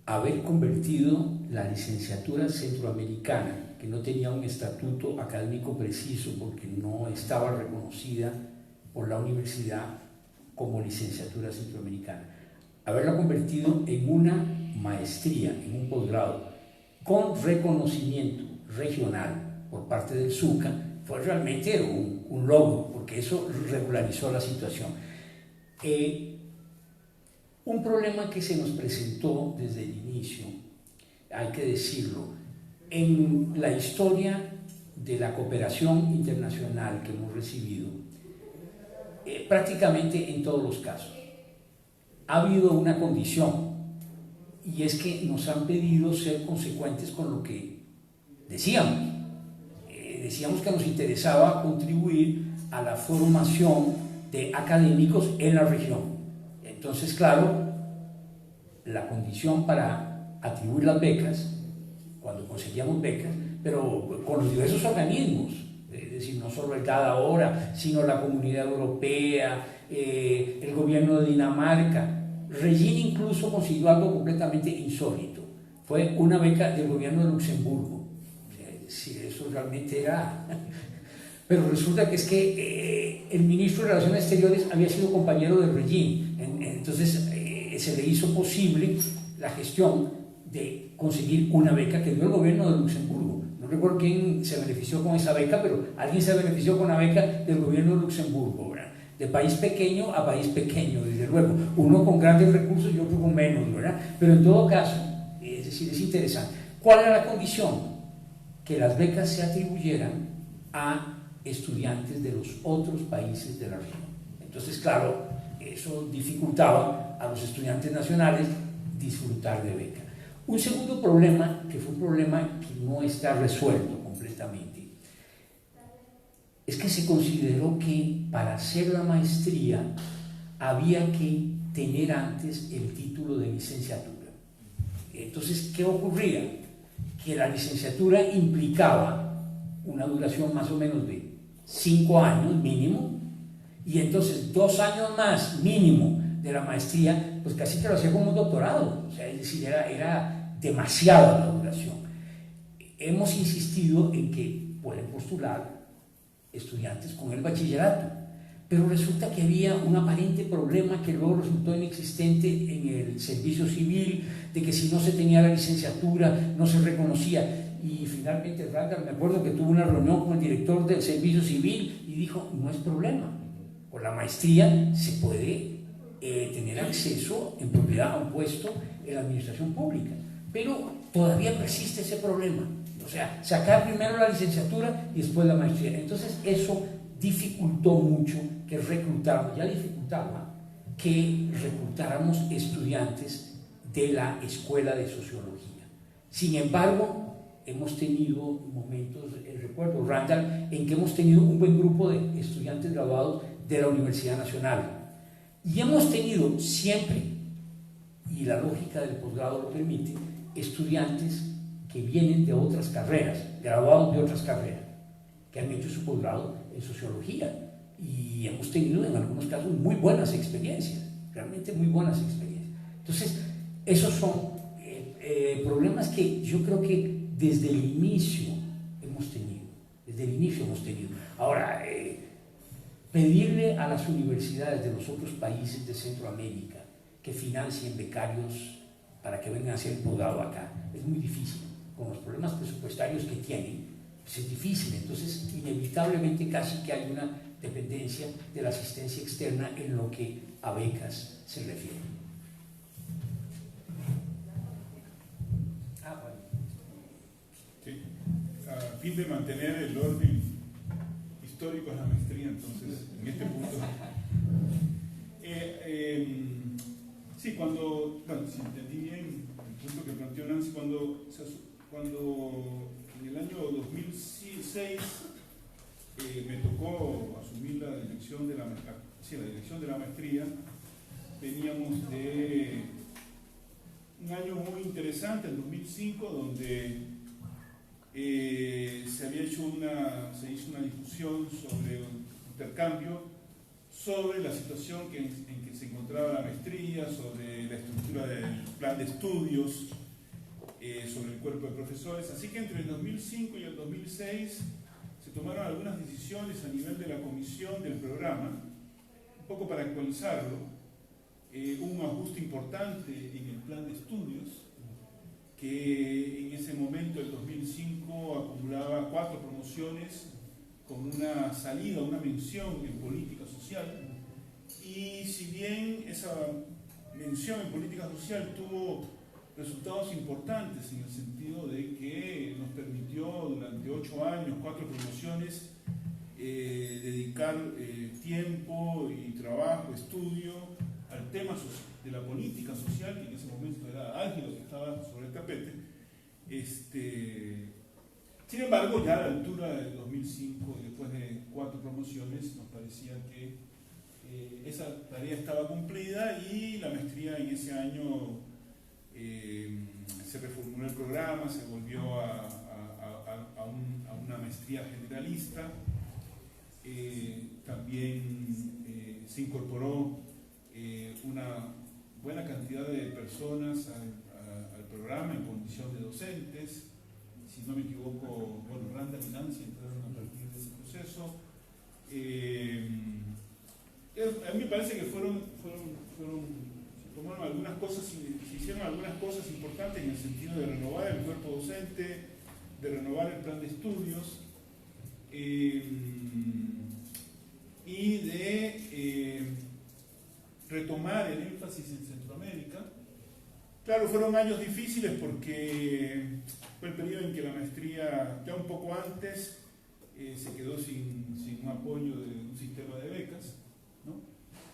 haber convertido la licenciatura centroamericana, que no tenía un estatuto académico preciso porque no estaba reconocida por la universidad como licenciatura centroamericana, haberla convertido en una maestría, en un posgrado, con reconocimiento regional por parte del SUCA, fue realmente un logro, porque eso regularizó la situación. Un problema que se nos presentó desde el inicio, hay que decirlo, en la historia de la cooperación internacional que hemos recibido, prácticamente en todos los casos, ha habido una condición, y es que nos han pedido ser consecuentes con lo que decíamos. Decíamos que nos interesaba contribuir a la formación de académicos en la región. Entonces, claro, la condición para atribuir las becas, cuando conseguíamos becas, pero con los diversos organismos, es decir, no solo el GAD ahora, sino la Comunidad Europea, el gobierno de Dinamarca. Regine incluso consiguió algo completamente insólito, fue una beca del gobierno de Luxemburgo. Sí, eso realmente era... Pero resulta que es que el ministro de Relaciones Exteriores había sido compañero de Regine, entonces se le hizo posible la gestión de conseguir una beca que dio el gobierno de Luxemburgo. No recuerdo quién se benefició con esa beca, pero alguien se benefició con la beca del gobierno de Luxemburgo, ¿verdad? De país pequeño a país pequeño, desde luego, uno con grandes recursos y otro con menos, ¿verdad? Pero en todo caso, es decir, es interesante. ¿Cuál era la condición? Que las becas se atribuyeran a estudiantes de los otros países de la región. Entonces, claro, eso dificultaba a los estudiantes nacionales disfrutar de beca. Un segundo problema, que fue un problema que no está resuelto completamente, es que se consideró que para hacer la maestría había que tener antes el título de licenciatura. Entonces, ¿qué ocurría? Que la licenciatura implicaba una duración más o menos de 5 años mínimo, y entonces 2 años más mínimo de la maestría, pues casi que lo hacía como un doctorado, o sea, es decir, era demasiada la duración. Hemos insistido en que pueden postular estudiantes con el bachillerato, pero resulta que había un aparente problema que luego resultó inexistente en el servicio civil, de que si no se tenía la licenciatura no se reconocía. Y finalmente Randall, me acuerdo que tuvo una reunión con el director del servicio civil y dijo, no es problema, con la maestría se puede tener acceso en propiedad a un puesto en la administración pública, pero todavía persiste ese problema. O sea, sacar primero la licenciatura y después la maestría. Entonces eso dificultó mucho que reclutáramos, ya dificultaba que reclutáramos estudiantes de la Escuela de Sociología. Sin embargo, hemos tenido momentos, recuerdo Randall, en que hemos tenido un buen grupo de estudiantes graduados de la Universidad Nacional. Y hemos tenido siempre, y la lógica del posgrado lo permite, estudiantes que vienen de otras carreras, graduados de otras carreras, que han hecho su posgrado en sociología. Y hemos tenido en algunos casos muy buenas experiencias, realmente muy buenas experiencias. Entonces, esos son problemas que yo creo que desde el inicio hemos tenido. Ahora, pedirle a las universidades de los otros países de Centroamérica que financien becarios para que vengan a hacer el posgrado acá es muy difícil. Con los problemas presupuestarios que tienen, pues es difícil. Entonces, inevitablemente casi que hay una dependencia de la asistencia externa en lo que a becas se refiere. Bueno. Sí. A fin de mantener el orden histórico en la maestría, entonces, en este punto. Sí, si entendí bien el punto que planteó Nancy, cuando en el año 2006 me tocó asumir la dirección de la maestría, veníamos de un año muy interesante, el 2005, donde se hizo una discusión sobre un intercambio, sobre la situación en que se encontraba la maestría, sobre la estructura del plan de estudios, sobre el cuerpo de profesores. Así que entre el 2005 y el 2006 se tomaron algunas decisiones a nivel de la comisión del programa, un poco para actualizarlo, un ajuste importante en el plan de estudios, que en ese momento, el 2005, acumulaba 4 promociones con una salida, una mención en política social. Y si bien esa mención en política social tuvo resultados importantes en el sentido de que nos permitió durante 8 años, 4 promociones, dedicar tiempo y trabajo, estudio al tema de la política social, que en ese momento era álgido, que estaba sobre el tapete. Sin embargo, ya a la altura del 2005, después de 4 promociones, nos parecía que esa tarea estaba cumplida y la maestría en ese año se reformuló el programa, se volvió a una maestría generalista. También se incorporó una buena cantidad de personas al programa en condición de docentes. Si no me equivoco, Randall y Nancy entraron a partir de ese proceso. A mí me parece que se tomaron algunas cosas, se hicieron algunas cosas importantes en el sentido de renovar el cuerpo docente, de renovar el plan de estudios y de retomar el énfasis en Centroamérica. Claro, fueron años difíciles porque fue el periodo en que la maestría, ya un poco antes, se quedó sin un apoyo de un sistema de becas, ¿no?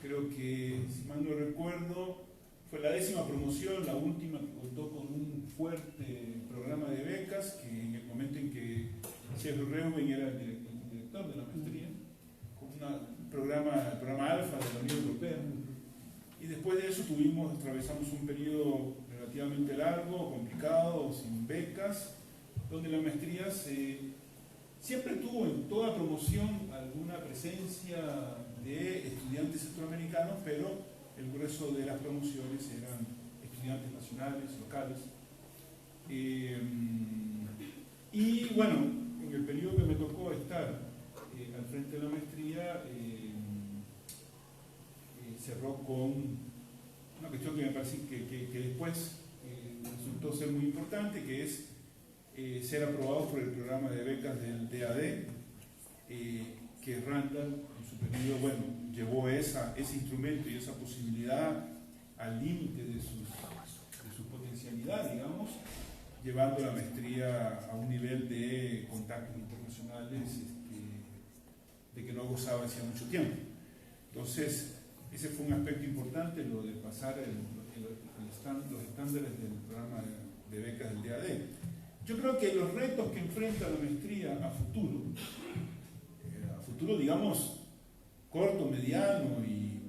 Creo que, si mal no recuerdo, fue la 10ª promoción, la última, que contó con un fuerte programa de becas, que en el momento en que Sergio Reuben era el director de la maestría, con el programa Alfa de la Unión Europea. Y después de eso atravesamos un periodo relativamente largo, complicado, sin becas, donde la maestría siempre tuvo en toda promoción alguna presencia de estudiantes centroamericanos, pero el grueso de las promociones eran estudiantes nacionales, locales. Y bueno, en el periodo que me tocó estar al frente frente a la maestría cerró con una cuestión que me parece que después resultó ser muy importante, que es ser aprobado por el programa de becas del DAD, que Randall en su periodo, bueno, llevó ese instrumento y esa posibilidad al límite de su potencialidad, digamos, llevando la maestría a un nivel de contactos internacionales de que no gozaba hacía mucho tiempo. Entonces, ese fue un aspecto importante, lo de pasar los estándares del programa de becas del DAD. Yo creo que los retos que enfrenta la maestría a futuro, digamos, corto, mediano, y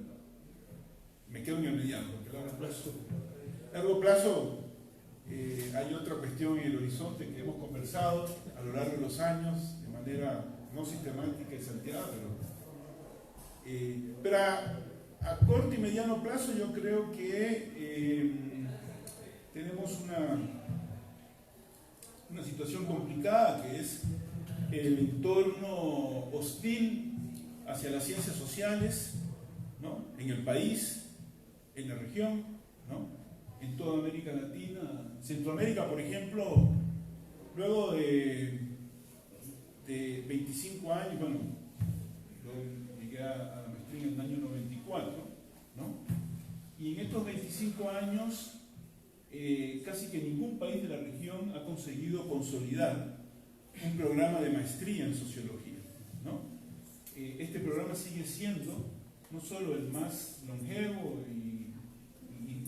me quedo en el mediano, porque a largo plazo hay otra cuestión en el horizonte que hemos conversado a lo largo de los años, de manera no sistemática y salteada, pero a corto y mediano plazo yo creo que tenemos una situación complicada, que es el entorno hostil hacia las ciencias sociales, ¿no?, en el país, en la región, ¿no?, en toda América Latina. Centroamérica, por ejemplo, luego de 25 años, bueno, llegué a la maestría en el año 94, ¿no?, y en estos 25 años casi que ningún país de la región ha conseguido consolidar un programa de maestría en sociología, ¿no? Este programa sigue siendo no solo el más longevo y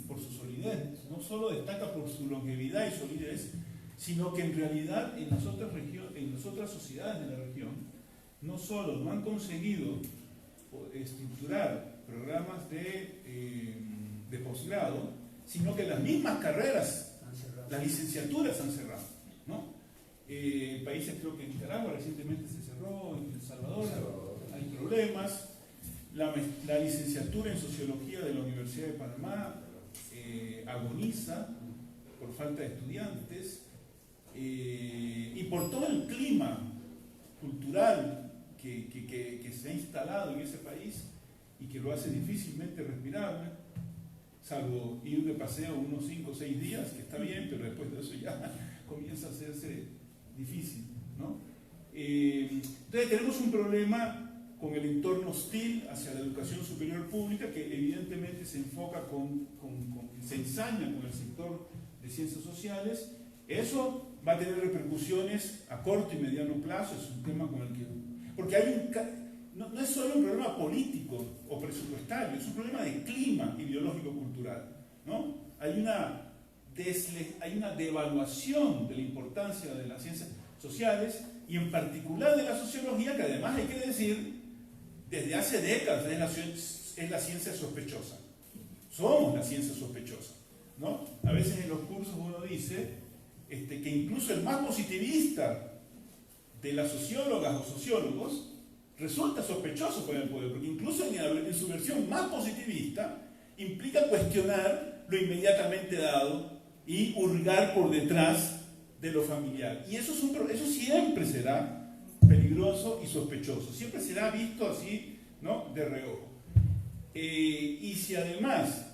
por su solidez, no solo destaca por su longevidad y solidez, sino que en realidad en las otras sociedades de la región no solo no han conseguido estructurar programas de posgrado, sino que las mismas carreras, las licenciaturas han cerrado, ¿no? Países, creo que en Nicaragua recientemente se cerró, en El Salvador hay problemas. La licenciatura en Sociología de la Universidad de Panamá agoniza por falta de estudiantes, y por todo el clima cultural que se ha instalado en ese país y que lo hace difícilmente respirable, salvo ir de paseo unos 5 o 6 días, que está bien, pero después de eso ya comienza a hacerse difícil, ¿no? Entonces tenemos un problema con el entorno hostil hacia la educación superior pública, que evidentemente se enfoca se ensaña con el sector de ciencias sociales. Eso va a tener repercusiones a corto y mediano plazo, es un tema con el que... Porque no es solo un problema político o presupuestario, es un problema de clima ideológico-cultural, ¿no? Hay una devaluación de la importancia de las ciencias sociales, y en particular de la sociología, que además hay que decir, desde hace décadas es la ciencia sospechosa. Somos la ciencia sospechosa, ¿no? A veces en los cursos uno dice que incluso el más positivista de las sociólogas o sociólogos resulta sospechoso por el poder, porque incluso en su versión más positivista implica cuestionar lo inmediatamente dado y hurgar por detrás de lo familiar. Y eso siempre será peligroso y sospechoso, siempre será visto así, ¿no?, de reojo. Y si además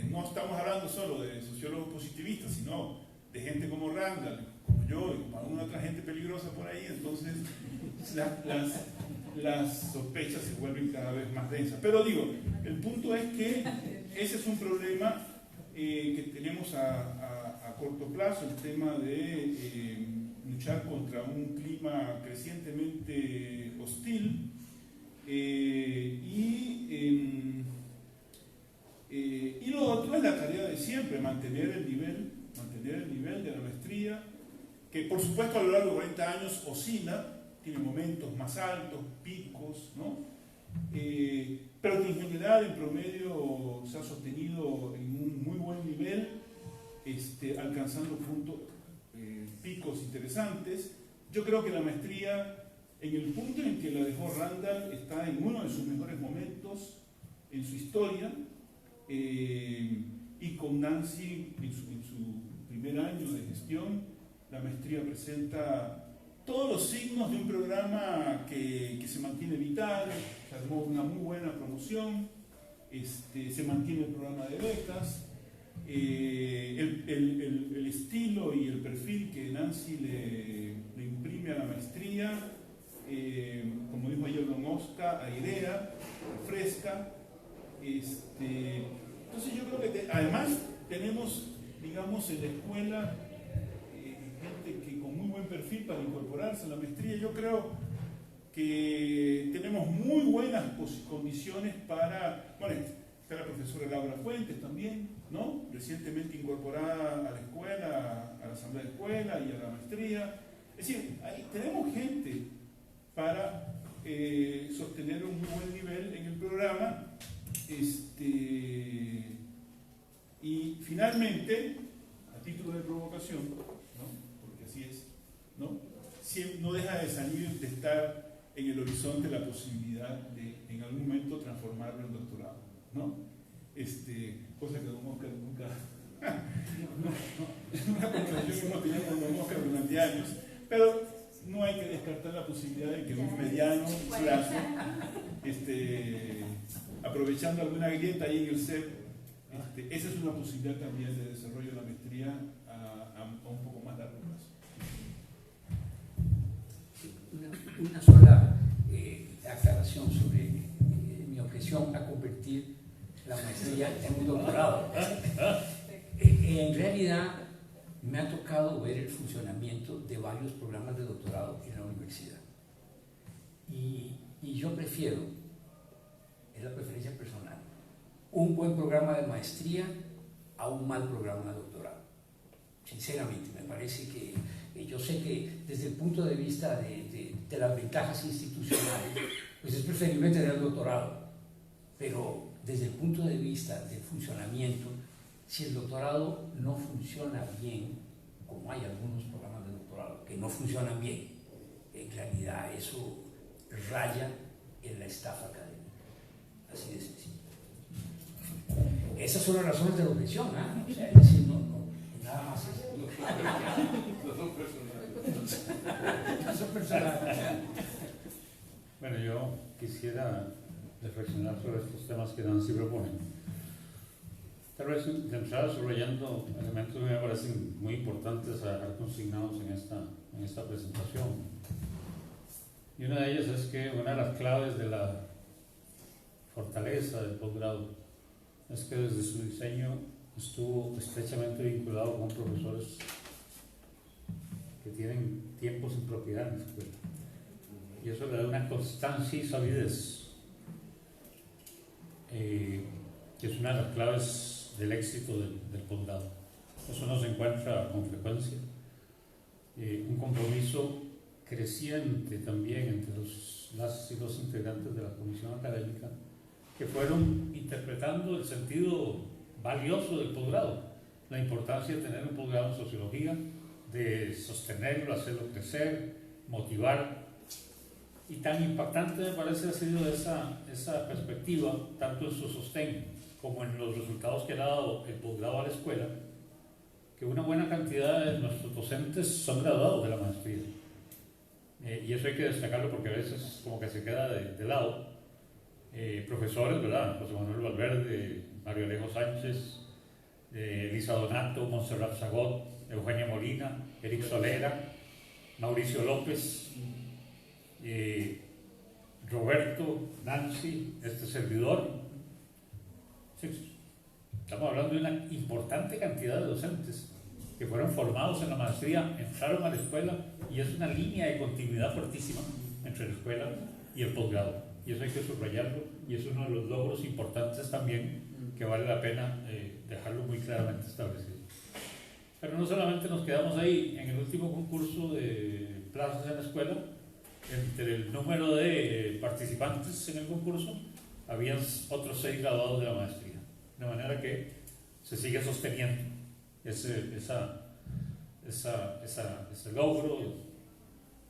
no estamos hablando solo de sociólogos positivistas, sino de gente como Randall, como yo y como alguna otra gente peligrosa por ahí, entonces las sospechas se vuelven cada vez más densas. Pero digo, el punto es que ese es un problema que tenemos a corto plazo, el tema de luchar contra un clima crecientemente hostil, y lo otro es la tarea de siempre, mantener el nivel de la maestría, que por supuesto a lo largo de 40 años oscila, tiene momentos más altos, picos, ¿no? Pero que en general, en promedio, se ha sostenido en un muy buen nivel, alcanzando picos interesantes. Yo creo que la maestría, en el punto en que la dejó Randall, está en uno de sus mejores momentos en su historia, y con Nancy, en su primer año de gestión, la maestría presenta todos los signos de un programa que se mantiene vital, se armó una muy buena promoción, se mantiene el programa de becas, el estilo y el perfil que Nancy le imprime a la maestría, como dijo ayer don Oscar, airea, refresca. Entonces yo creo que además tenemos, digamos, en la escuela gente que con muy buen perfil para incorporarse a la maestría. Yo creo que tenemos muy buenas condiciones para, bueno, está la profesora Laura Fuentes también, ¿no? Recientemente incorporada a la escuela, a la asamblea de escuela y a la maestría. Es decir, ahí tenemos gente para sostener un muy buen nivel en el programa. Y finalmente, a título de provocación, ¿no? Porque así es, ¿no? No deja de salir, de estar en el horizonte la posibilidad de en algún momento transformarlo en doctorado, ¿no? Cosa que don Oscar nunca es una conversación que hemos tenido con don Oscar durante años, pero no hay que descartar la posibilidad de que en un mediano plazo, aprovechando alguna grieta ahí en el CEP, esa es una posibilidad también de desarrollo de la maestría a un poco más largo plazo. Una sola aclaración sobre mi objeción a convertir la maestría en un doctorado. En realidad me ha tocado ver el funcionamiento de varios programas de doctorado en la universidad y yo prefiero, es la preferencia personal, un buen programa de maestría a un mal programa de doctorado. Sinceramente, me parece que yo sé que desde el punto de vista de las ventajas institucionales, pues es preferible tener el doctorado, pero desde el punto de vista del funcionamiento, si el doctorado no funciona bien, como hay algunos programas de doctorado que no funcionan bien, en realidad eso raya en la estafa académica, así de sencillo. Esas son las razones de la objeción, ¿eh? O sea, es decir, no, nada más eso. No son personales. Bueno, yo quisiera reflexionar sobre estos temas que Nancy propone. Tal vez centrar subrayando elementos que me parecen muy importantes a dejar consignados en esta presentación. Y una de ellas es que una de las claves de la fortaleza del posgrado es que desde su diseño estuvo estrechamente vinculado con profesores que tienen tiempos en propiedad en la escuela. Y eso le da una constancia y solidez, que es una de las claves del éxito del posgrado. Eso no se encuentra con frecuencia. Un compromiso creciente también entre las y los integrantes de la comisión académica que fueron interpretando el sentido valioso del posgrado, la importancia de tener un posgrado en sociología, de sostenerlo, hacerlo crecer, motivar. Y tan impactante me parece ha sido esa perspectiva, tanto en su sostén como en los resultados que ha dado el posgrado a la escuela, que una buena cantidad de nuestros docentes son graduados de la maestría. Y eso hay que destacarlo porque a veces como que se queda de lado. Profesores, ¿verdad? José Manuel Valverde, Mario Alejo Sánchez, Elisa Donato, Montserrat Zagot, Eugenia Molina, Eric Solera, Mauricio López, Roberto, Nancy, este servidor. Sí, estamos hablando de una importante cantidad de docentes que fueron formados en la maestría, entraron a la escuela y es una línea de continuidad fuertísima entre la escuela y el posgrado. Y eso hay que subrayarlo y es uno de los logros importantes también que vale la pena dejarlo muy claramente establecido. Pero no solamente nos quedamos ahí. En el último concurso de plazas en la escuela, entre el número de participantes en el concurso, habían otros 6 graduados de la maestría. De manera que se sigue sosteniendo ese logro,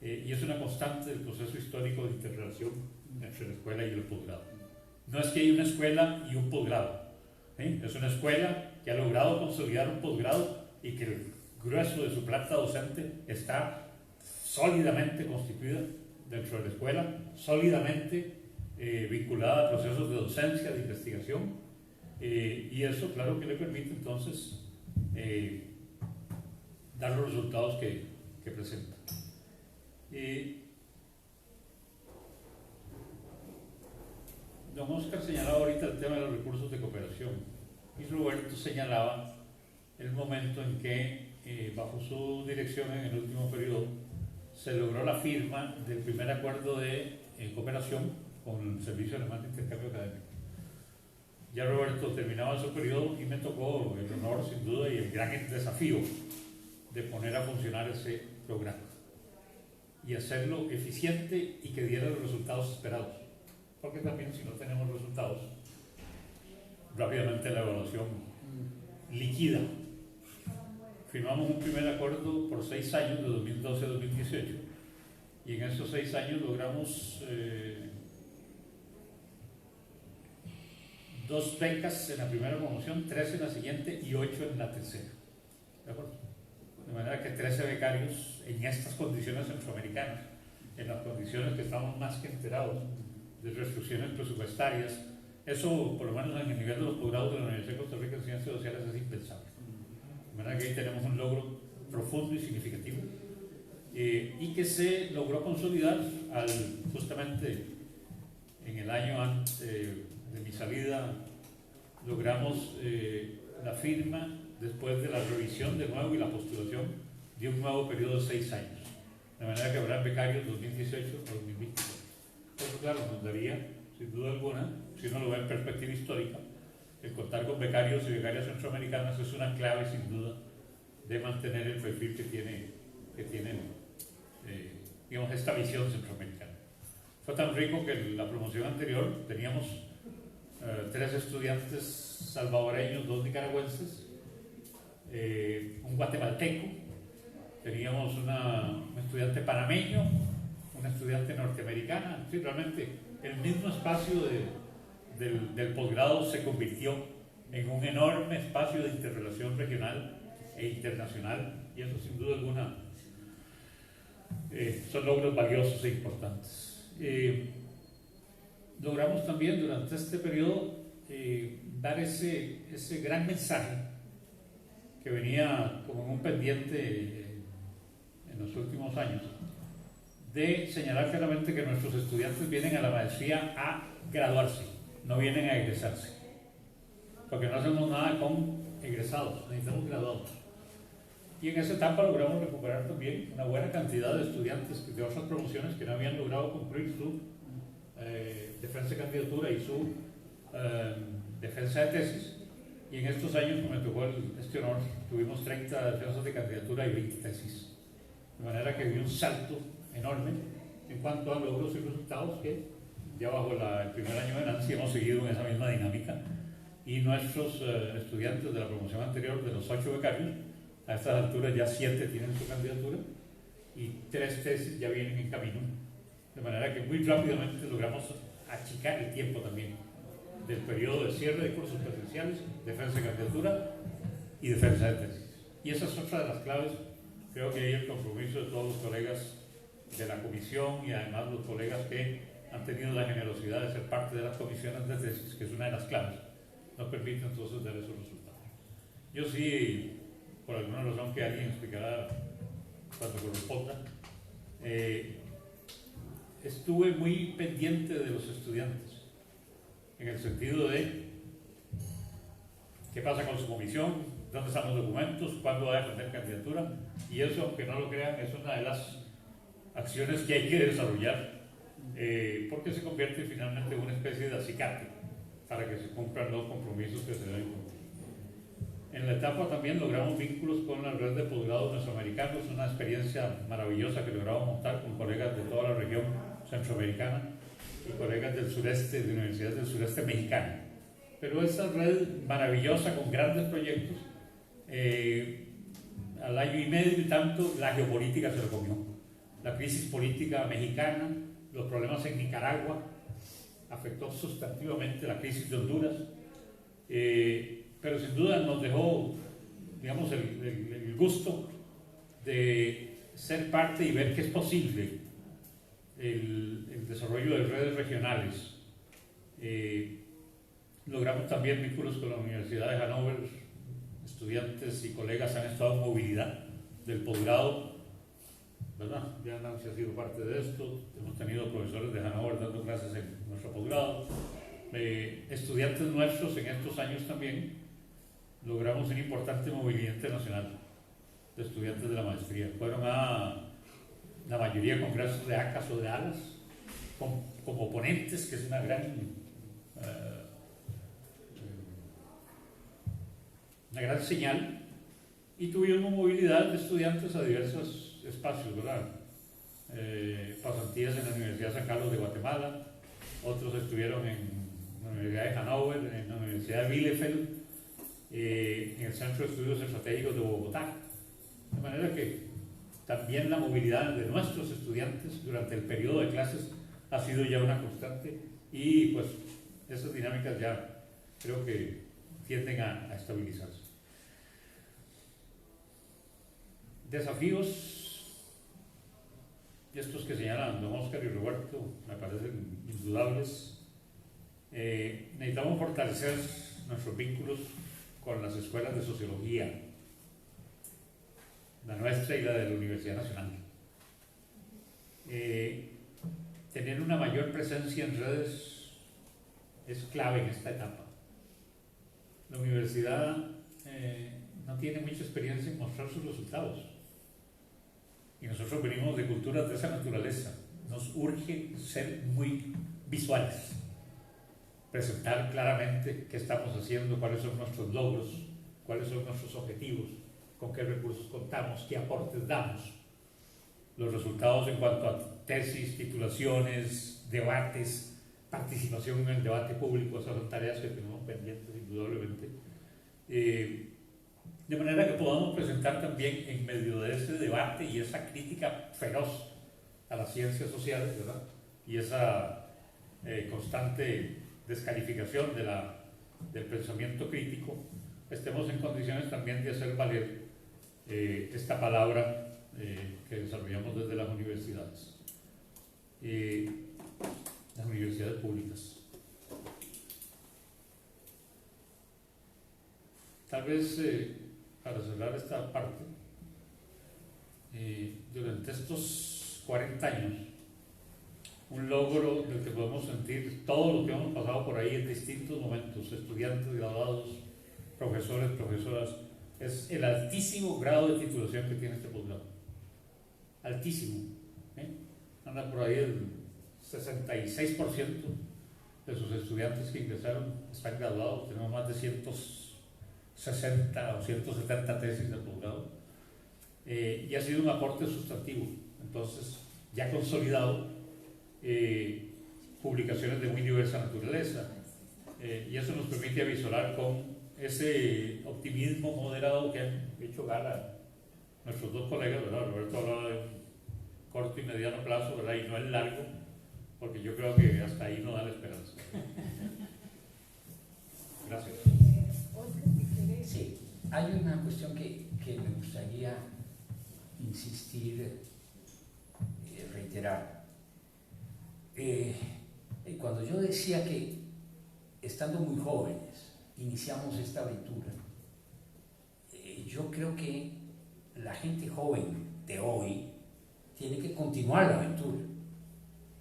y es una constante del proceso histórico de interrelación entre la escuela y el posgrado. No es que hay una escuela y un posgrado, es una escuela que ha logrado consolidar un posgrado y que el grueso de su planta docente está sólidamente constituida dentro de la escuela, sólidamente vinculada a procesos de docencia, de investigación, y eso claro que le permite entonces dar los resultados que presenta. Don Oscar señalaba ahorita el tema de los recursos de cooperación y Roberto señalaba el momento en que bajo su dirección en el último periodo se logró la firma del primer acuerdo de cooperación con el Servicio Alemán de Intercambio Académico. Ya Roberto terminaba su periodo y me tocó el honor sin duda y el gran desafío de poner a funcionar ese programa y hacerlo eficiente y que diera los resultados esperados, porque también si no tenemos resultados rápidamente la evaluación liquida. Firmamos un primer acuerdo por 6 años, de 2012 a 2018, y en esos 6 años logramos 2 becas en la primera promoción, 3 en la siguiente y 8 en la tercera. ¿De acuerdo? De manera que 13 becarios en estas condiciones centroamericanas, en las condiciones que estamos más que enterados de restricciones presupuestarias, eso por lo menos en el nivel de los posgrados de la Universidad de Costa Rica en Ciencias Sociales es impensable. De manera que ahí tenemos un logro profundo y significativo, y que se logró consolidar justamente en el año antes de mi salida. Logramos la firma después de la revisión de nuevo y la postulación de un nuevo periodo de 6 años, de manera que habrá becarios 2018 a 2024. Eso claro nos daría sin duda alguna, si uno lo ve en perspectiva histórica, el contar con becarios y becarias centroamericanas es una clave sin duda de mantener el perfil que tienen digamos, esta visión centroamericana. Fue tan rico que en la promoción anterior teníamos 3 estudiantes salvadoreños, 2 nicaragüenses, un guatemalteco, teníamos un estudiante panameño, una estudiante norteamericana. Sí, realmente el mismo espacio del posgrado se convirtió en un enorme espacio de interrelación regional e internacional, y eso sin duda alguna son logros valiosos e importantes. Logramos también durante este periodo dar ese gran mensaje que venía como un pendiente en los últimos años, de señalar claramente que nuestros estudiantes vienen a la maestría a graduarse, no vienen a egresarse, porque no hacemos nada con egresados, necesitamos graduados. Y en esa etapa logramos recuperar también una buena cantidad de estudiantes de otras promociones que no habían logrado concluir su defensa de candidatura y su defensa de tesis. Y en estos años, como me tocó este honor, tuvimos 30 defensas de candidatura y 20 tesis. De manera que dio un salto enorme en cuanto a logros y resultados, que ya bajo el primer año de Nancy hemos seguido en esa misma dinámica, y nuestros estudiantes de la promoción anterior, de los 8 becarios, a estas alturas ya 7 tienen su candidatura y 3 tesis ya vienen en camino, de manera que muy rápidamente logramos achicar el tiempo también del periodo de cierre de cursos presenciales, defensa de candidatura y defensa de tesis. Y esa es otra de las claves. Creo que hay el compromiso de todos los colegas de la comisión y además los colegas que han tenido la generosidad de ser parte de las comisiones de tesis, que es una de las claves, nos permite entonces dar esos resultados. Yo sí, por alguna razón que alguien explicará cuando corresponda, estuve muy pendiente de los estudiantes, en el sentido de qué pasa con su comisión, dónde están los documentos, cuándo va a defender candidatura, y eso, aunque no lo crean, es una de las acciones que hay que desarrollar, porque se convierte finalmente en una especie de acicate para que se cumplan los compromisos que se deben cumplir. En la etapa también logramos vínculos con la red de posgrados mesoamericanos, una experiencia maravillosa que logramos montar con colegas de toda la región centroamericana y colegas del sureste, de universidades del sureste mexicano. Pero esa red maravillosa con grandes proyectos, al año y medio y tanto, la geopolítica se lo comió. La crisis política mexicana, los problemas en Nicaragua, afectó sustantivamente la crisis de Honduras, pero sin duda nos dejó, digamos, el gusto de ser parte y ver que es posible el desarrollo de redes regionales. Logramos también vínculos con la Universidad de Hannover. Estudiantes y colegas han estado en movilidad del posgrado, ¿verdad? Ya Nancy ha sido parte de esto. Hemos tenido profesores de Hannover dando clases en nuestro posgrado. Estudiantes nuestros en estos años también logramos una importante movilidad internacional de estudiantes de la maestría. Fueron a la mayoría de congresos de ACAS o de ALAS como ponentes, que es una gran señal, y tuvimos movilidad de estudiantes a diversos espacios, ¿verdad? Pasantías en la Universidad de San Carlos de Guatemala, otros estuvieron en la Universidad de Hannover, en la Universidad de Bielefeld, en el Centro de Estudios Estratégicos de Bogotá. De manera que también la movilidad de nuestros estudiantes durante el periodo de clases ha sido ya una constante, y pues esas dinámicas ya creo que tienden a estabilizarse. Desafíos, estos que señalan don Oscar y Roberto, me parecen indudables. Necesitamos fortalecer nuestros vínculos con las escuelas de sociología, la nuestra y la de la Universidad Nacional. Tener una mayor presencia en redes es clave en esta etapa. La universidad no tiene mucha experiencia en mostrar sus resultados, y nosotros venimos de culturas de esa naturaleza. Nos urge ser muy visuales, presentar claramente qué estamos haciendo, cuáles son nuestros logros, cuáles son nuestros objetivos, con qué recursos contamos, qué aportes damos. Los resultados en cuanto a tesis, titulaciones, debates, participación en el debate público, esas son tareas que tenemos pendientes indudablemente. De manera que podamos presentar también en medio de ese debate y esa crítica feroz a las ciencias sociales, ¿verdad? Y esa constante descalificación del pensamiento crítico, estemos en condiciones también de hacer valer esta palabra que desarrollamos desde las universidades públicas. Tal vez para cerrar esta parte, durante estos 40 años, un logro del que podemos sentir todo lo que hemos pasado por ahí en distintos momentos, estudiantes, graduados, profesores, profesoras, es el altísimo grado de titulación que tiene este posgrado. Altísimo. Anda por ahí el 66% de sus estudiantes que ingresaron están graduados. Tenemos más de 160 o 170 tesis de posgrado, y ha sido un aporte sustantivo. Entonces, ya consolidado, publicaciones de muy diversa naturaleza, y eso nos permite avisorar con ese optimismo moderado que han hecho gala nuestros dos colegas, ¿verdad? Roberto hablaba de un corto y mediano plazo, ¿verdad? Y no el largo, porque yo creo que hasta ahí no da la esperanza. Gracias. Sí, hay una cuestión que me gustaría insistir, reiterar. Cuando yo decía que, estando muy jóvenes, iniciamos esta aventura, yo creo que la gente joven de hoy tiene que continuar la aventura.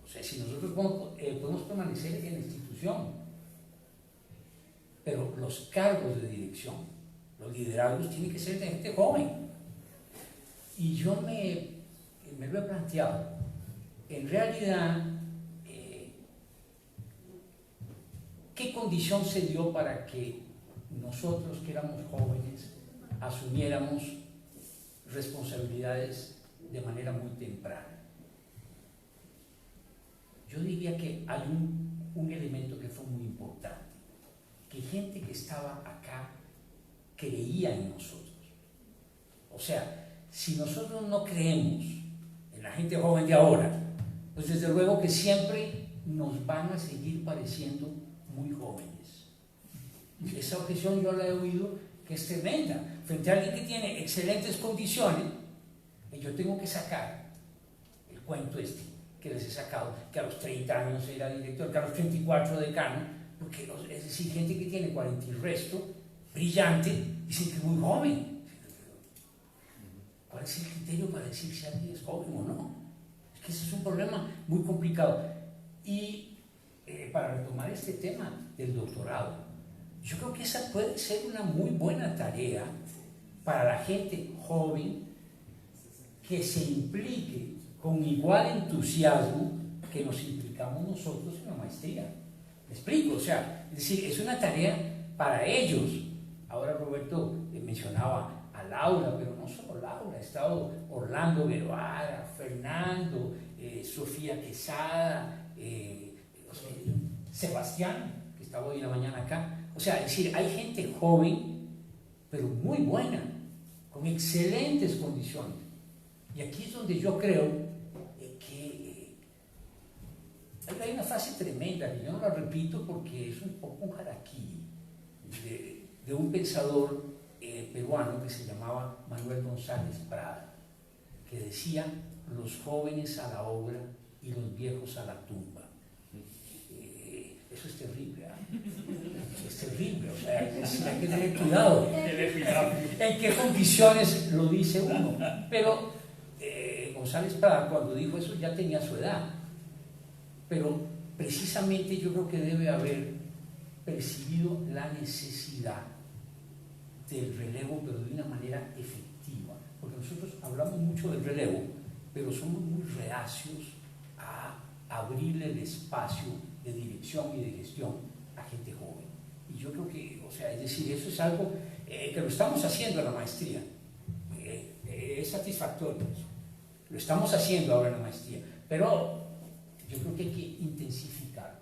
O sea, si nosotros podemos permanecer en la institución, pero los cargos de dirección, los liderazgos tienen que ser de gente joven. Y yo me lo he planteado. En realidad, ¿qué condición se dio para que nosotros, que éramos jóvenes, asumiéramos responsabilidades de manera muy temprana? Yo diría que hay un elemento que fue muy importante, que gente que estaba acá creía en nosotros. O sea, si nosotros no creemos en la gente joven de ahora, pues desde luego que siempre nos van a seguir pareciendo muy jóvenes. Esa objeción yo la he oído, que es tremenda, frente a alguien que tiene excelentes condiciones, yo tengo que sacar el cuento este que les he sacado, que a los 30 años era director, que a los 34 decano, porque es decir, gente que tiene 40 y resto, brillante, dicen que es muy joven. ¿Cuál es el criterio para decir si alguien es joven o no? Es que ese es un problema muy complicado. Y para retomar este tema del doctorado, yo creo que esa puede ser una muy buena tarea para la gente joven que se implique con igual entusiasmo que nos implicamos nosotros en la maestría. ¿Me explico? O sea, es decir, es una tarea para ellos. Ahora Roberto mencionaba a Laura, pero no solo Laura, ha estado Orlando Guevara, Fernando, Sofía Quesada, Sebastián, que estaba hoy en la mañana acá. O sea, es decir, hay gente joven, pero muy buena, con excelentes condiciones. Y aquí es donde yo creo que hay una frase tremenda, que yo no la repito porque es un poco un harakiri, de un pensador peruano que se llamaba Manuel González Prada, que decía: los jóvenes a la obra y los viejos a la tumba. Eso es terrible, ¿eh? Es terrible, o sea, hay que tener cuidado en qué condiciones lo dice uno. Pero González Prada, cuando dijo eso, ya tenía su edad. Pero precisamente yo creo que debe haber percibido la necesidad del relevo, pero de una manera efectiva. Porque nosotros hablamos mucho del relevo, pero somos muy reacios a abrirle el espacio de dirección y de gestión a gente joven. Y yo creo que, o sea, es decir, eso es algo que lo estamos haciendo en la maestría. Es satisfactorio eso. Lo estamos haciendo ahora en la maestría, pero yo creo que hay que intensificar.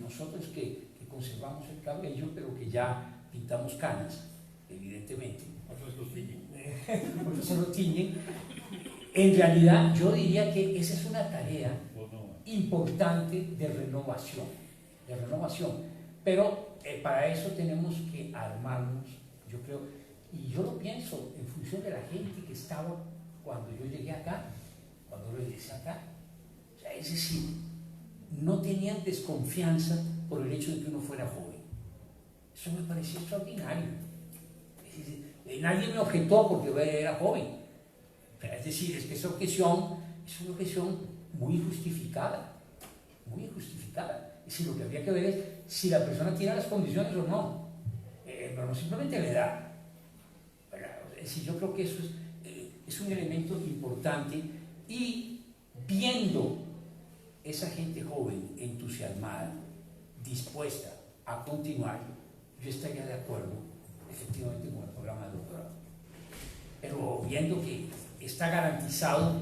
Nosotros que conservamos el cabello, pero que ya pintamos canas, evidentemente. Otros se lo tiñen. En realidad, yo diría que esa es una tarea importante de renovación. Pero para eso tenemos que armarnos, yo creo, y yo lo pienso en función de la gente que estaba cuando yo llegué acá, cuando regresé acá. O sea, es decir, no tenían desconfianza por el hecho de que uno fuera joven. Eso me parecía extraordinario. Es decir, nadie me objetó porque era joven. Es decir, es que esa objeción es una objeción muy justificada. Muy justificada. Es decir, lo que habría que ver es si la persona tiene las condiciones o no. Pero no simplemente la edad. Es decir, yo creo que eso es un elemento importante, y viendo esa gente joven, entusiasmada, dispuesta a continuar, yo estaría de acuerdo efectivamente con el programa de doctorado. Pero viendo que está garantizado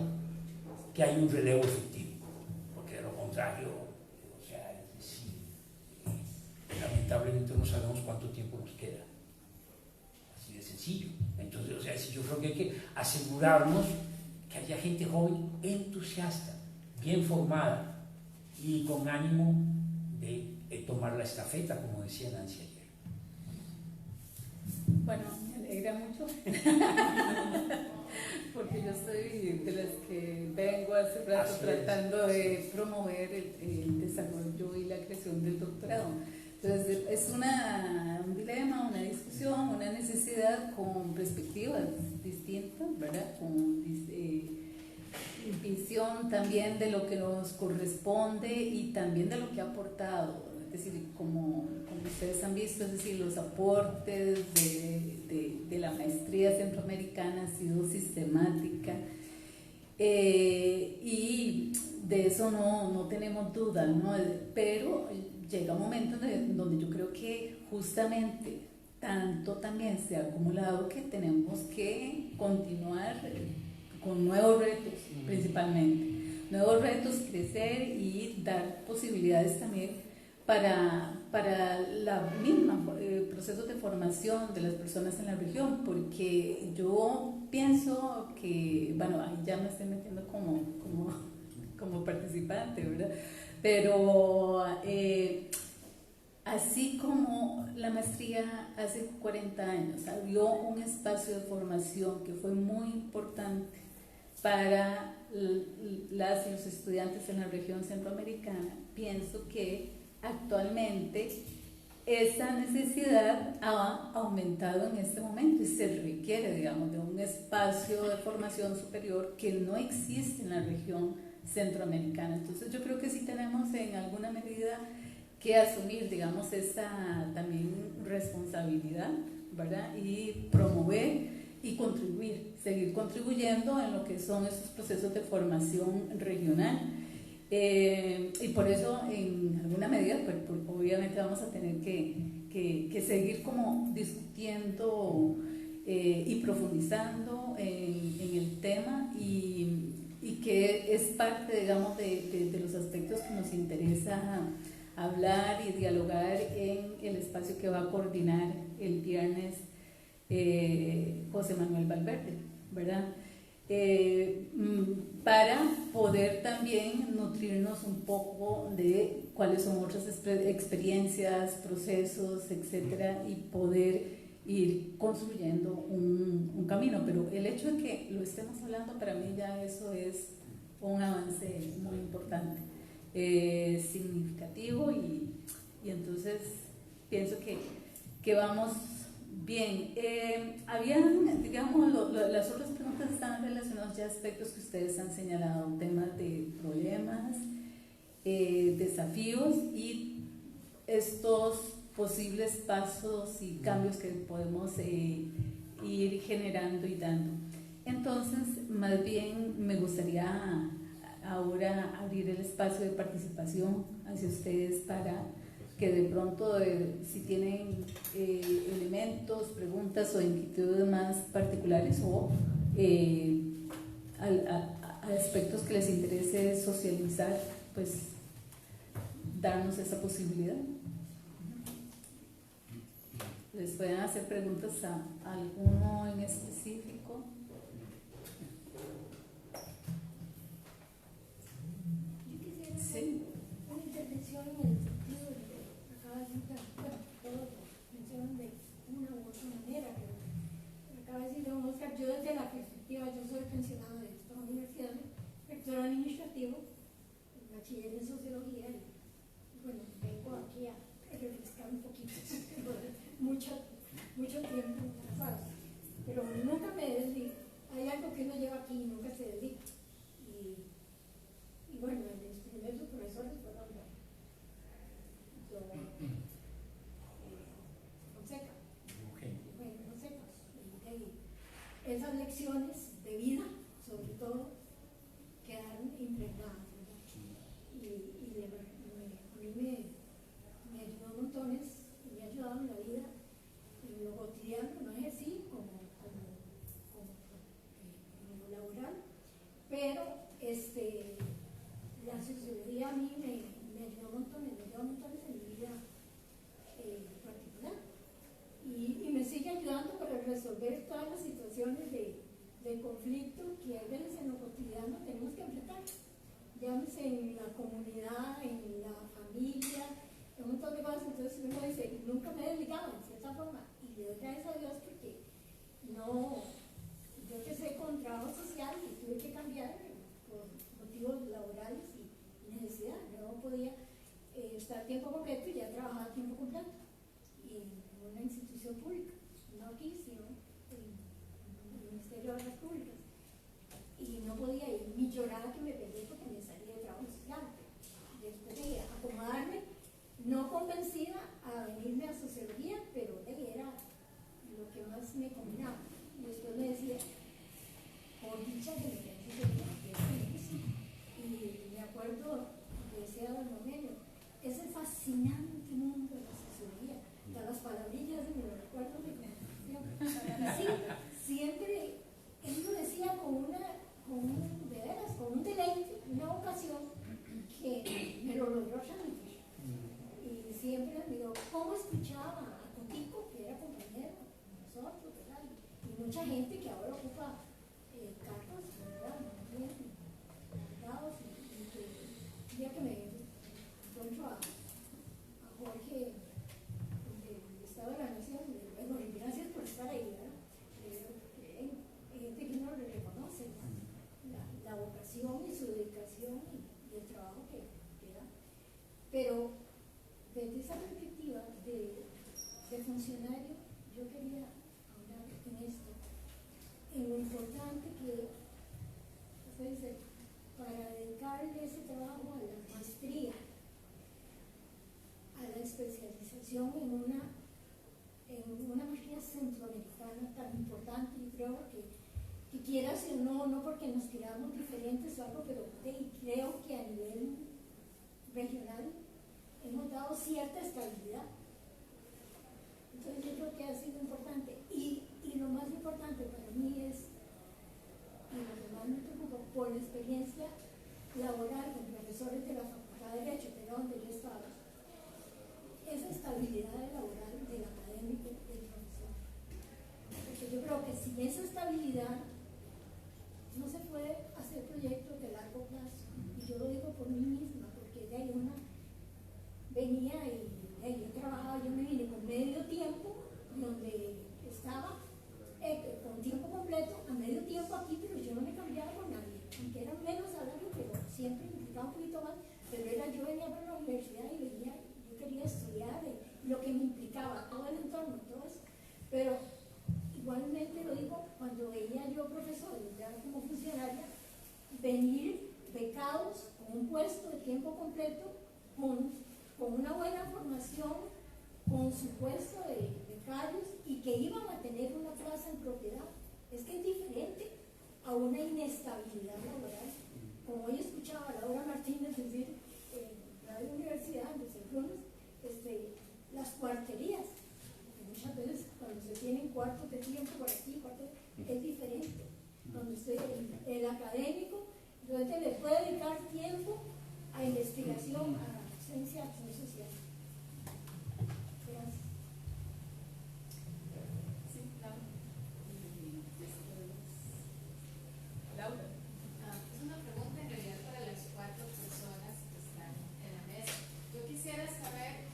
que hay un relevo efectivo, porque de lo contrario, o sea, es decir, lamentablemente no sabemos cuánto tiempo nos queda. Así de sencillo. Entonces, o sea, yo creo que hay que asegurarnos que haya gente joven entusiasta, bien formada y con ánimo de tomar la estafeta, como decía Nancy ayer. Bueno, me alegra mucho porque yo soy de las que vengo hace rato tratando de promover el desarrollo y la creación del doctorado. Entonces es un dilema, una discusión, una necesidad con perspectivas distintas, ¿verdad? Con visión también de lo que nos corresponde y también de lo que ha aportado. Es decir, como ustedes han visto, es decir, los aportes de la maestría centroamericana han sido sistemática, y de eso no tenemos duda, ¿no? Pero llega un momento donde yo creo que justamente tanto también se ha acumulado que tenemos que continuar con nuevos retos, principalmente. Nuevos retos, crecer y dar posibilidades también para la misma proceso de formación de las personas en la región, porque yo pienso que, bueno, ahí ya me estoy metiendo como participante, ¿verdad? Pero así como la maestría hace 40 años abrió un espacio de formación que fue muy importante para las y los estudiantes en la región centroamericana, pienso que actualmente esa necesidad ha aumentado en este momento y se requiere, digamos, de un espacio de formación superior que no existe en la región centroamericana. Entonces yo creo que sí tenemos en alguna medida que asumir, digamos, esa también responsabilidad, ¿verdad? Y promover y contribuir, seguir contribuyendo en lo que son esos procesos de formación regional. Y por eso, en alguna medida, pues, obviamente vamos a tener que seguir como discutiendo y profundizando en el tema y que es parte, digamos, de los aspectos que nos interesa hablar y dialogar en el espacio que va a coordinar el viernes José Manuel Valverde, ¿verdad? Para poder también nutrirnos un poco de cuáles son otras experiencias, procesos, etcétera, y poder ir construyendo un camino. Pero el hecho de que lo estemos hablando, para mí ya eso es un avance muy importante, significativo, y entonces pienso que vamos bien. Habían, digamos, las otras preguntas están relacionadas ya a aspectos que ustedes han señalado, temas de problemas, desafíos y estos posibles pasos y cambios que podemos ir generando y dando. Entonces, más bien me gustaría ahora abrir el espacio de participación hacia ustedes para que de pronto, si tienen elementos, preguntas o inquietudes más particulares o aspectos que les interese socializar, pues darnos esa posibilidad. ¿Les pueden hacer preguntas a alguno en específico? Sí. Una intervención en el sentido de que acaba de decir, bueno, todos mencionan de una u otra manera, pero acaba de decir don Oscar, yo desde la perspectiva, yo soy pensionado de esta universidad, rector administrativo, bachiller en sociología, y bueno, vengo aquí a refrescar un poquito, mucho tiempo pasado, pero nunca me desligo. Hay algo que uno lleva aquí y nunca se desliga. Y bueno, mis primeros profesores fueron Fonseca. Bueno, Fonseca. Y esas lecciones de vida, sobre todo, quedaron impregnadas, ¿verdad? Y a mí me ayudó montones, y me ha ayudado en la vida, en lo cotidiano, no es así como en lo laboral, pero la sociología a mí me ayudó montones en mi vida particular, y me sigue ayudando para resolver todas las situaciones de conflicto que a veces en lo cotidiano tenemos que enfrentar, llámese en la comunidad, en la familia, en un montón de cosas. Entonces uno dice, nunca me he desligado en cierta forma, y le doy gracias a Dios porque no, yo empecé con trabajo social y tuve que cambiar por motivos laborales y necesidad. No podía estar a tiempo completo, y ya trabajaba a tiempo completo y en una institución pública, no aquí, sino en el Ministerio de Obras Públicas, y no podía ir. Mi llorada que me pegué porque me salí de trabajo social, después de acomodarme, no convencida a venirme a sociología, pero era lo que más me combinaba. Y después me decía, por dicha que me quedé sociología, y me acuerdo, decía don Rogelio, ese fascinante mundo de la sociología, de las palabrillas, y me lo recuerdo de conversación. Sí, siempre él lo decía con un deleite, una vocación que me lo logró transmitir. Y siempre me digo, ¿cómo escuchaba a Cotico, que era compañero con nosotros, ¿verdad? Y mucha gente que ahora ocupa cargos, ¿verdad? Muy bien, cargados, y que un día que me encuentro a Jorge ¿qué se dice? Para dedicarle ese trabajo a la maestría, a la especialización en una maestría centroamericana tan importante, y creo que quieras o no, no porque nos tiramos diferentes o algo, pero creo que a nivel regional hemos dado cierta estabilidad. Entonces yo creo que ha sido importante. Y lo más importante para mí es, y lo que más me preocupa, por la experiencia laboral con profesores de la Facultad de Derecho, que era donde yo estaba, esa estabilidad laboral del académico, del profesor. Porque yo creo que sin esa estabilidad no se puede hacer proyectos de largo plazo. Y yo lo digo por mí misma, porque de ahí una venía y yo trabajaba, yo me vine con medio tiempo, donde estaba con tiempo completo, a medio tiempo aquí, pero yo no me cambiaba con nadie, aunque era menos salario, pero siempre me implicaba un poquito más, pero yo venía para la universidad y venía, yo quería estudiar lo que me implicaba, todo el entorno, todo eso, pero igualmente lo digo, cuando veía yo profesores, ya como funcionaria, venir becados con un puesto de tiempo completo, con una buena formación, con su puesto de becarios y que iban a tener una plaza en propiedad. Es que es diferente a una inestabilidad laboral. Como hoy escuchaba a Laura Martínez decir en la universidad, en los lunes, las cuarterías. Porque muchas veces cuando se tienen cuartos de tiempo por aquí, es diferente. Cuando usted, el académico, entonces le puede dedicar tiempo a investigación, a docencia, acción social. Gracias. Sí, Laura. Es una pregunta en realidad para las 4 personas que están en la mesa. Yo quisiera saber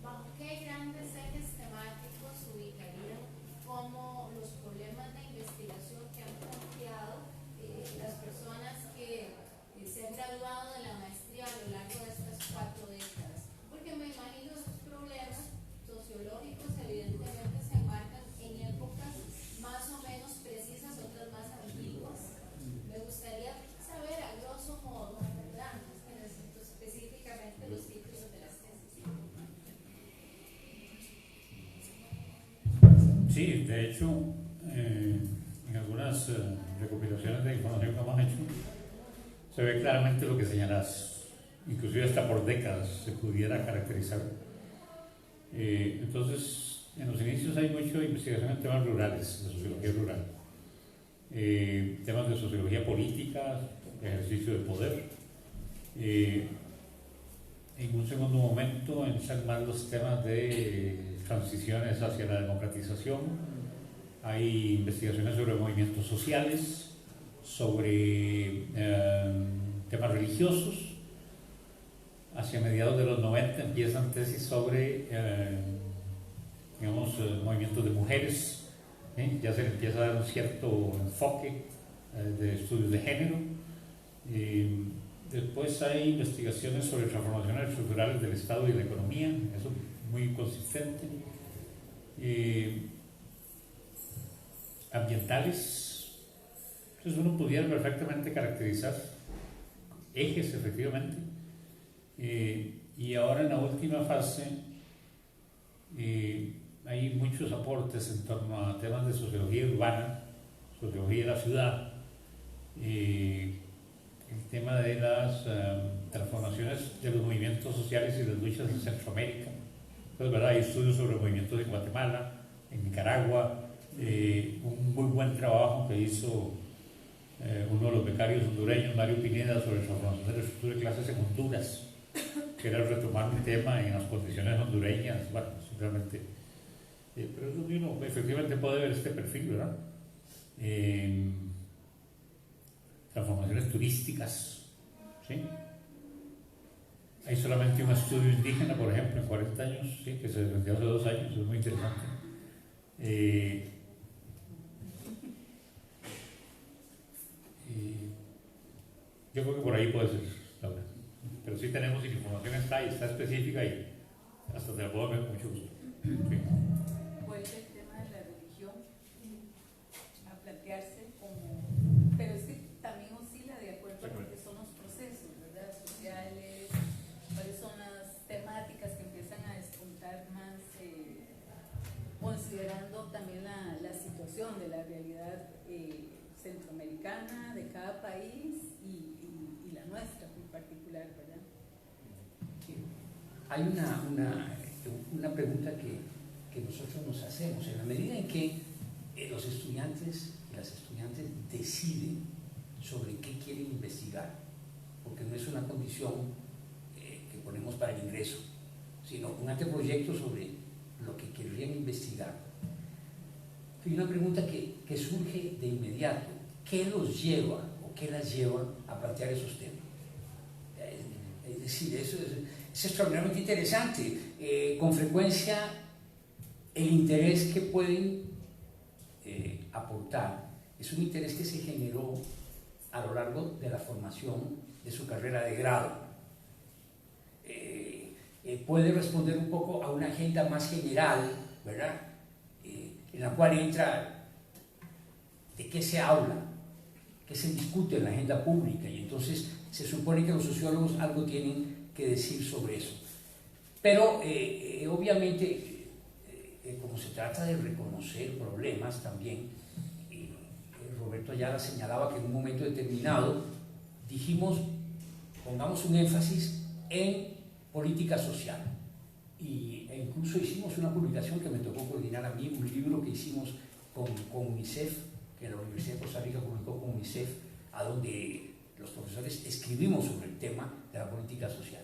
bajo qué grandes ejes temáticos ubicarían como los problemas de investigación que han planteado las personas que se han graduado de la maestría a lo largo de estas 4 décadas. Porque me imagino esos problemas sociológicos evidentemente se enmarcan en épocas más o menos precisas, otras más antiguas. Me gustaría saber a grosso modo, ¿verdad? Es que necesito específicamente los títulos de las tesis. Sí, de hecho, en algunas recopilaciones de información que hemos hecho, se ve claramente lo que señalas, inclusive hasta por décadas se pudiera caracterizar. Entonces, en los inicios hay mucha investigación en temas rurales, de sociología rural, temas de sociología política, ejercicio de poder. En un segundo momento entran más los temas de transiciones hacia la democratización. Hay investigaciones sobre movimientos sociales, sobre temas religiosos. Hacia mediados de los 90 empiezan tesis sobre movimientos de mujeres. Ya se le empieza a dar un cierto enfoque de estudios de género. Después hay investigaciones sobre transformaciones estructurales del Estado y de la economía, eso muy consistente. Ambientales, entonces uno pudiera perfectamente caracterizar ejes, efectivamente. Y ahora en la última fase hay muchos aportes en torno a temas de sociología urbana, sociología de la ciudad, el tema de las transformaciones de los movimientos sociales y las luchas en Centroamérica. Entonces, ¿verdad? Hay estudios sobre movimientos en Guatemala, en Nicaragua, un muy buen trabajo que hizo uno de los becarios hondureños, Mario Pineda, sobre la transformación de la estructura de clases en Honduras, que era retomar un tema en las condiciones hondureñas, bueno, simplemente. Pero eso uno efectivamente puede ver este perfil, ¿verdad? Transformaciones turísticas, ¿sí? Hay solamente un estudio indígena, por ejemplo, en 40 años, ¿sí? Que se vendió hace 2 años, es muy interesante. Yo creo que por ahí puede ser, Laura. Pero sí tenemos información, está específica y hasta te la puedo ver con mucho gusto. ¿Sí? Vuelve el tema de la religión a plantearse como realidad centroamericana de cada país y la nuestra en particular, ¿verdad? Hay una pregunta que nosotros nos hacemos. En la medida en que los estudiantes y las estudiantes deciden sobre qué quieren investigar, porque no es una condición que ponemos para el ingreso, sino un anteproyecto sobre lo que querrían investigar. Hay una pregunta que surge de inmediato: ¿qué los lleva o qué las lleva a plantear esos temas? Es decir, eso es extraordinariamente interesante. Con frecuencia el interés que pueden aportar es un interés que se generó a lo largo de la formación de su carrera de grado. Puede responder un poco a una agenda más general, ¿verdad? En la cual entra de qué se habla, qué se discute en la agenda pública, y entonces se supone que los sociólogos algo tienen que decir sobre eso. Pero obviamente, como se trata de reconocer problemas también, Roberto Ayala señalaba que en un momento determinado dijimos, pongamos un énfasis en política social, e incluso hicimos una publicación que me tocó coordinar a mí, un libro que hicimos con UNICEF, que la Universidad de Costa Rica publicó con UNICEF, a donde los profesores escribimos sobre el tema de la política social.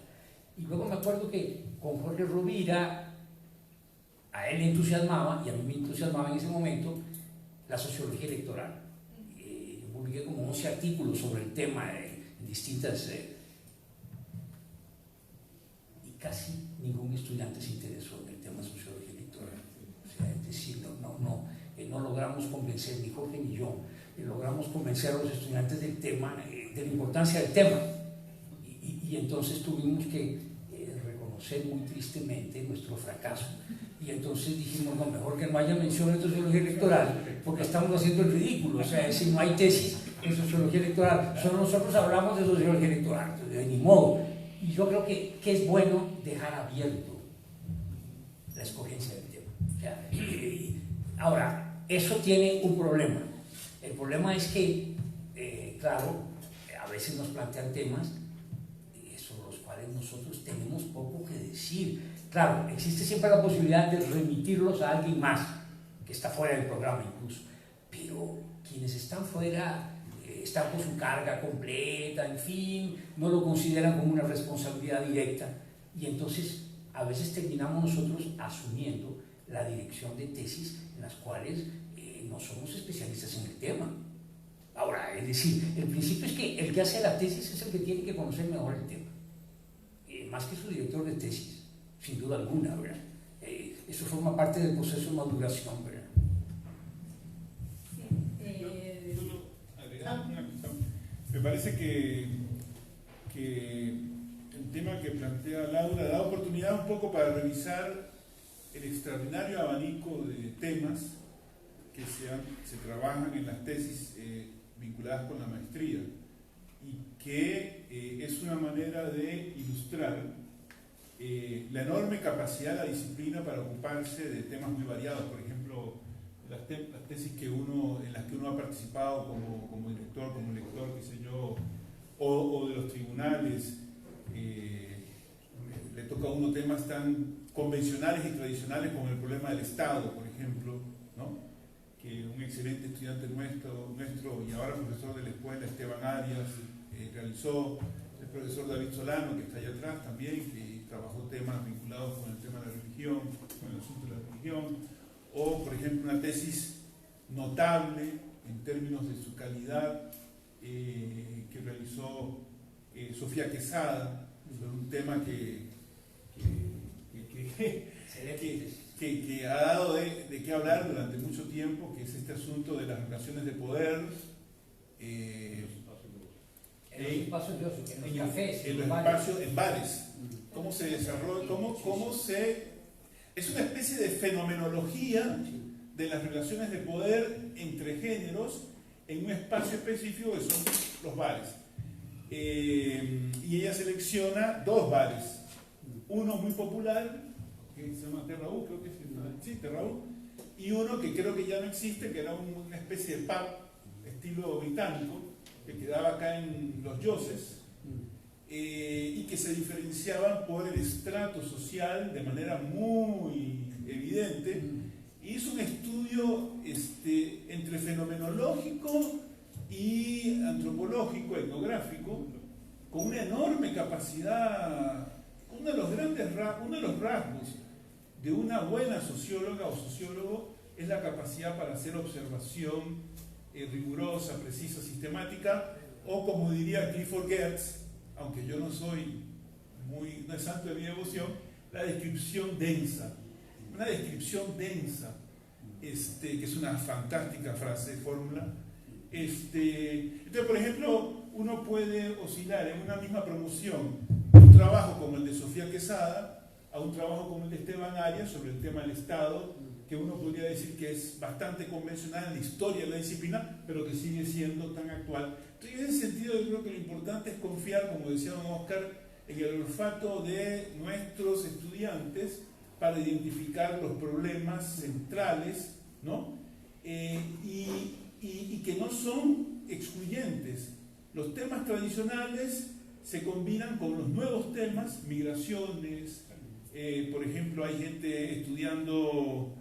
Y luego me acuerdo que con Jorge Rovira, a él le entusiasmaba, y a mí me entusiasmaba en ese momento, la sociología electoral. Yo publiqué como 11 artículos sobre el tema en distintas... y casi ningún estudiante se interesó en el tema de sociología electoral. O sea, es decir, no logramos convencer, ni Jorge ni yo, logramos convencer a los estudiantes del tema, de la importancia del tema. Y entonces tuvimos que reconocer muy tristemente nuestro fracaso. Y entonces dijimos, no, mejor que no haya mención de sociología electoral, porque estamos haciendo el ridículo. O sea, si no hay tesis en sociología electoral, solo nosotros hablamos de sociología electoral, de ni modo. Y yo creo que es bueno dejar abierto la escogencia del tema. O sea, ahora, eso tiene un problema. El problema es que, claro, a veces nos plantean temas sobre los cuales nosotros tenemos poco que decir. Claro, existe siempre la posibilidad de remitirlos a alguien más, que está fuera del programa incluso, pero quienes están fuera están con su carga completa, en fin, no lo consideran como una responsabilidad directa, y entonces a veces terminamos nosotros asumiendo la dirección de tesis en las cuales no somos especialistas en el tema. Ahora, es decir, el principio es que el que hace la tesis es el que tiene que conocer mejor el tema, más que su director de tesis, sin duda alguna, ¿verdad? Eso forma parte del proceso de maduración, ¿verdad? Una cuestión. Me parece que el tema que plantea Laura da oportunidad un poco para revisar el extraordinario abanico de temas que se trabajan en las tesis vinculadas con la maestría, y que es una manera de ilustrar la enorme capacidad de la disciplina para ocuparse de temas muy variados. Por ejemplo, las tesis en las que uno ha participado como director, como lector, qué sé yo, o de los tribunales, le toca a uno temas tan convencionales y tradicionales como el problema del Estado, por ejemplo, ¿no? Que un excelente estudiante nuestro y ahora profesor de la escuela, Esteban Arias, realizó, el profesor David Solano, que está allá atrás también, que trabajó temas vinculados con el tema de la religión, con el asunto de la religión, o por ejemplo una tesis notable en términos de su calidad que realizó Sofía Quesada sobre un tema que ha dado de qué hablar durante mucho tiempo, que es este asunto de las relaciones de poder en los espacios de ocio, en los cafés, en los espacios, en bares. ¿Cómo se desarrolla? ¿Cómo se...? Es una especie de fenomenología de las relaciones de poder entre géneros en un espacio específico que son los bares. Y ella selecciona dos bares. Uno muy popular, que se llama Terraú, creo que es. Sí, Terraú. y uno que creo que ya no existe, que era una especie de pub estilo británico, que quedaba acá en Los Yoses, y que se diferenciaban por el estrato social de manera muy evidente. Hizo un estudio entre fenomenológico y antropológico, etnográfico, con una enorme capacidad. Uno de los rasgos de una buena socióloga o sociólogo es la capacidad para hacer observación rigurosa, precisa, sistemática, o como diría Clifford Geertz, aunque yo no es santo de mi devoción, la descripción densa. Una descripción densa, que es una fantástica frase, fórmula. Entonces, por ejemplo, uno puede oscilar en una misma promoción un trabajo como el de Sofía Quesada a un trabajo como el de Esteban Arias sobre el tema del Estado, que uno podría decir que es bastante convencional en la historia de la disciplina, pero que sigue siendo tan actual. Entonces, en ese sentido, yo creo que lo importante es confiar, como decía don Oscar, en el olfato de nuestros estudiantes para identificar los problemas centrales, ¿no? Y que no son excluyentes. Los temas tradicionales se combinan con los nuevos temas, migraciones, por ejemplo, hay gente estudiando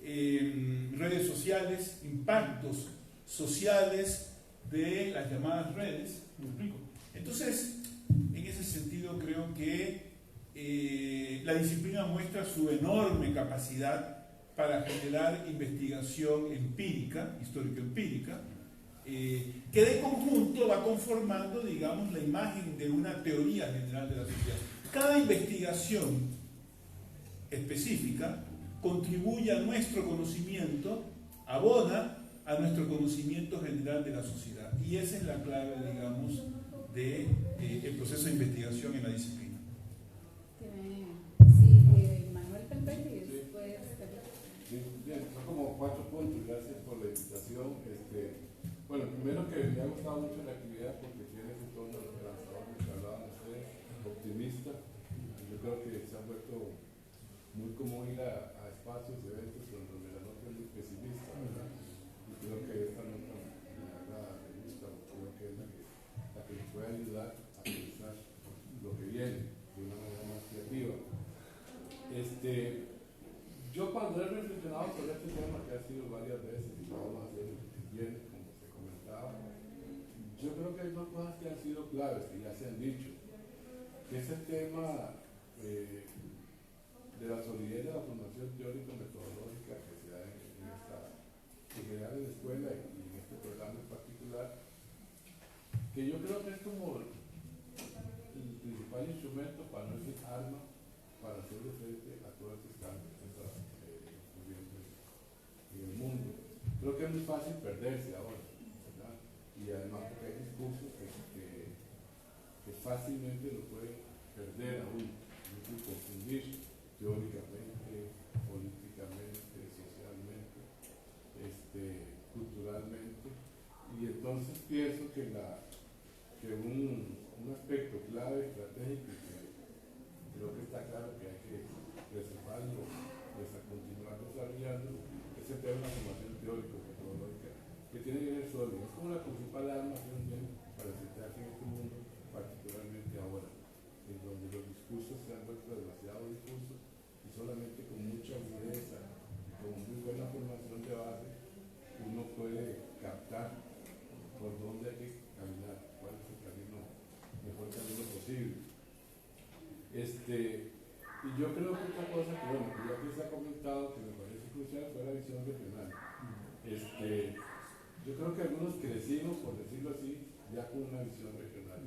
redes sociales, impactos sociales de las llamadas redes. ¿Me explico? Entonces, en ese sentido creo que la disciplina muestra su enorme capacidad para generar investigación empírica, histórico-empírica, que de conjunto va conformando, digamos, la imagen de una teoría general de la sociedad. Cada investigación específica contribuye a nuestro conocimiento, abona a nuestro conocimiento general de la sociedad. Y esa es la clave, digamos, del proceso de investigación en la disciplina. Sí, Manuel Pempel y después... Sí, bien, son como 4 puntos, gracias por la invitación. Bueno, primero que me ha gustado mucho la actividad porque tiene ese tono esperanzador que hablaban ustedes, optimista. Yo creo que se ha vuelto muy común ir a espacios, eventos donde la nota es muy pesimista, ¿verdad? Y creo que esta nota me gusta, creo que es la que nos puede ayudar a pensar lo que viene de una manera más creativa. Yo cuando he reflexionado sobre este tema, que ha sido varias veces y lo vamos a hacer bien, como se comentaba, yo creo que hay dos cosas que han sido claves, que ya se han dicho, que es el tema de la solidez de la formación teórico-metodológica que se da en general en la escuela y en este programa en particular, que yo creo que es como el principal instrumento, para no decir arma, para hacerle frente a todo este cambio que está ocurriendo en el mundo. Creo que es muy fácil perderse ahora, ¿verdad? Y además porque hay discursos que fácilmente lo pueden perder a uno, confundir teóricamente, políticamente, socialmente, culturalmente. Y entonces pienso que un aspecto clave, estratégico, que creo que está claro que hay que reservarlo, continuar desarrollando, es el tema de la formación teórico-metodológica, que tiene que ver sólido. Es como la principal arma que uno tiene para enfrentarse en este mundo, particularmente ahora, en donde los discursos se han vuelto demasiado discursos y solamente con mucha agudeza y con muy buena formación de base uno puede captar por dónde hay que caminar, cuál es el mejor camino posible. Y yo creo que otra cosa que, bueno, que ya que se ha comentado, que me parece crucial, fue la visión regional. Yo creo que algunos crecimos, por decirlo así, ya con una visión regional.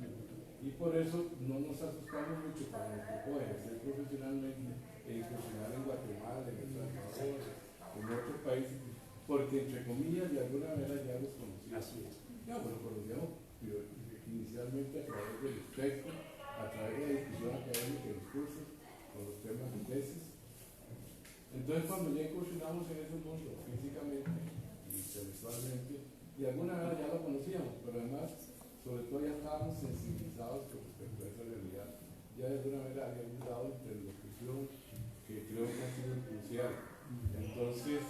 Y por eso no nos asustamos mucho cuando nos tocó ejercer profesionalmente e incursionar en Guatemala, en El Salvador, en otros países, porque entre comillas de alguna manera ya los conocíamos. Ya, bueno, conocíamos inicialmente a través del texto, a través de la discusión académica en los cursos, con los temas de tesis. Entonces cuando ya incursionamos en ese mundo físicamente y intelectualmente, de alguna manera ya lo conocíamos, pero además, sobre todo ya estábamos sensibilizados con respecto a esa realidad. Ya de alguna manera habíamos dado interlocución que creo que ha sido crucial. Entonces,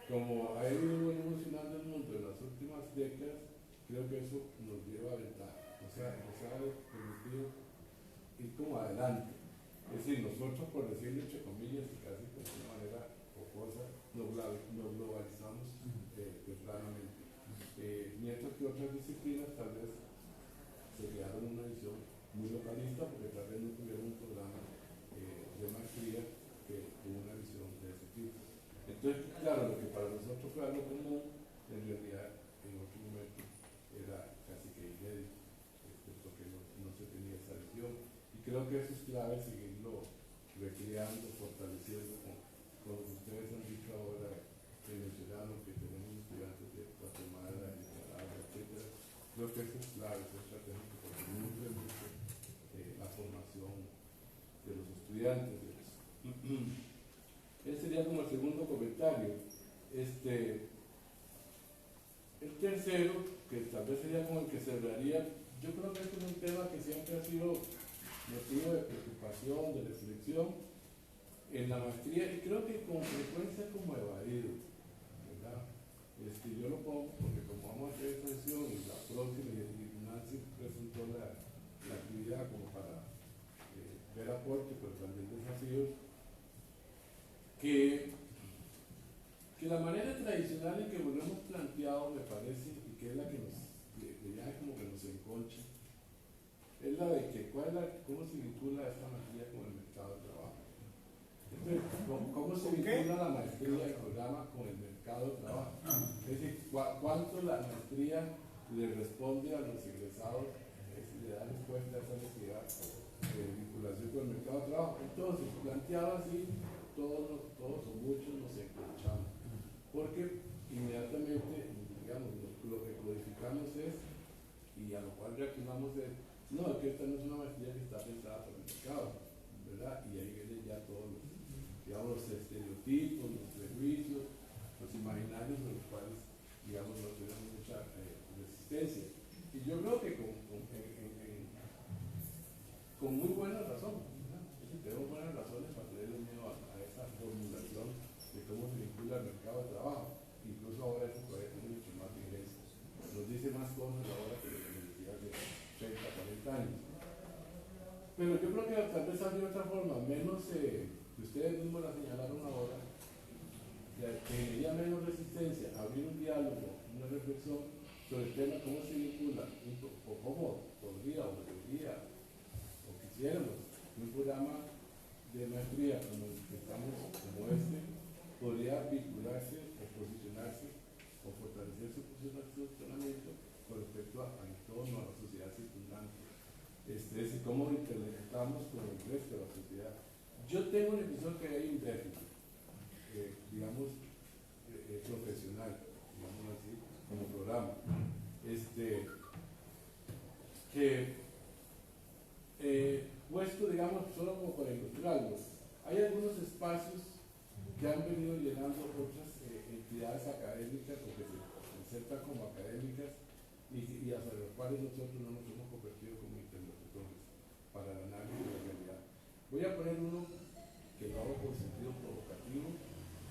como ha ido evolucionando el mundo en las últimas décadas, creo que eso nos lleva a ventaja. O sea, nos ha permitido ir como adelante. Es decir, nosotros, por decirlo entre comillas y casi de una manera jocosa, nos globalizamos tempranamente. Mientras que otras disciplinas tal vez se crearon una visión muy localista porque tal vez no tuvieron un programa de maestría que tuvo una visión de ese tipo. Entonces, claro, lo que para nosotros fue algo común, en realidad en otro momento era casi que inédito, porque no se tenía esa visión. Y creo que eso es clave, seguirlo recreando, fortaleciendo con lo que ustedes han dicho ahora, mencionaron que tenemos estudiantes de Guatemala, Nicaragua, etc. Creo que eso es clave, eso es estratégico, porque nutre mucho la formación de los estudiantes. Ese sería como el segundo comentario. El tercero, que tal vez sería como el que cerraría, yo creo que este es un tema que siempre ha sido motivo de preocupación, de reflexión en la maestría, y creo que con frecuencia como evadido, ¿verdad? Yo lo pongo porque como vamos a hacer esta sesión y la próxima, y Nancy presentó la actividad como para ver aportes, pero también desafíos, que la manera tradicional en que lo hemos planteado, me parece, y que es la que ya como que nos enconcha, es la de que cómo se vincula esta maestría con el mercado de trabajo. Entonces, ¿cómo se vincula la maestría del programa con el mercado de trabajo? Es decir, ¿cuánto la maestría le responde a los egresados, le da respuesta a esa necesidad de vinculación con el mercado de trabajo? Entonces, planteado así, todos o muchos nos encontramos, porque inmediatamente, digamos, lo que codificamos es, y a lo cual reaccionamos es, no, que esta no es una maestría que está pensada para el mercado, ¿verdad? Y ahí vienen ya todos los, digamos, los estereotipos, los prejuicios, los imaginarios de los cuales, digamos, no tenemos mucha resistencia. Y yo creo que con muy buena razón, ¿verdad? Tenemos buenas razones para tenerle miedo a esa formulación de cómo se vincula al mercado de trabajo. Incluso ahora eso puede tener mucho más vigencia. Nos dice más cosas ahora que lo que nos decía hace 30, 40 años. Pero yo creo que tal vez habría otra forma, menos, que ustedes mismos la señalaron ahora, que generaría menos resistencia, abrir un diálogo, una reflexión sobre el tema, cómo se vincula, o cómo podría o debería, o quisiéramos, un programa de maestría como el que estamos, como podría vincularse o posicionarse o fortalecer su posicionamiento con respecto al entorno, a la sociedad circundante. Es decir, cómo interconectamos con el resto de la sociedad. Yo tengo una impresión que hay un déficit, digamos, profesional, digamos así, como programa, puesto, digamos, solo como para ilustrarlo, hay algunos espacios que han venido llenando otras entidades académicas o que se presentan como académicas y hacia los cuales nosotros no nos hemos convertido como interlocutores para el análisis de la realidad. Voy a poner uno que lo hago con sentido provocativo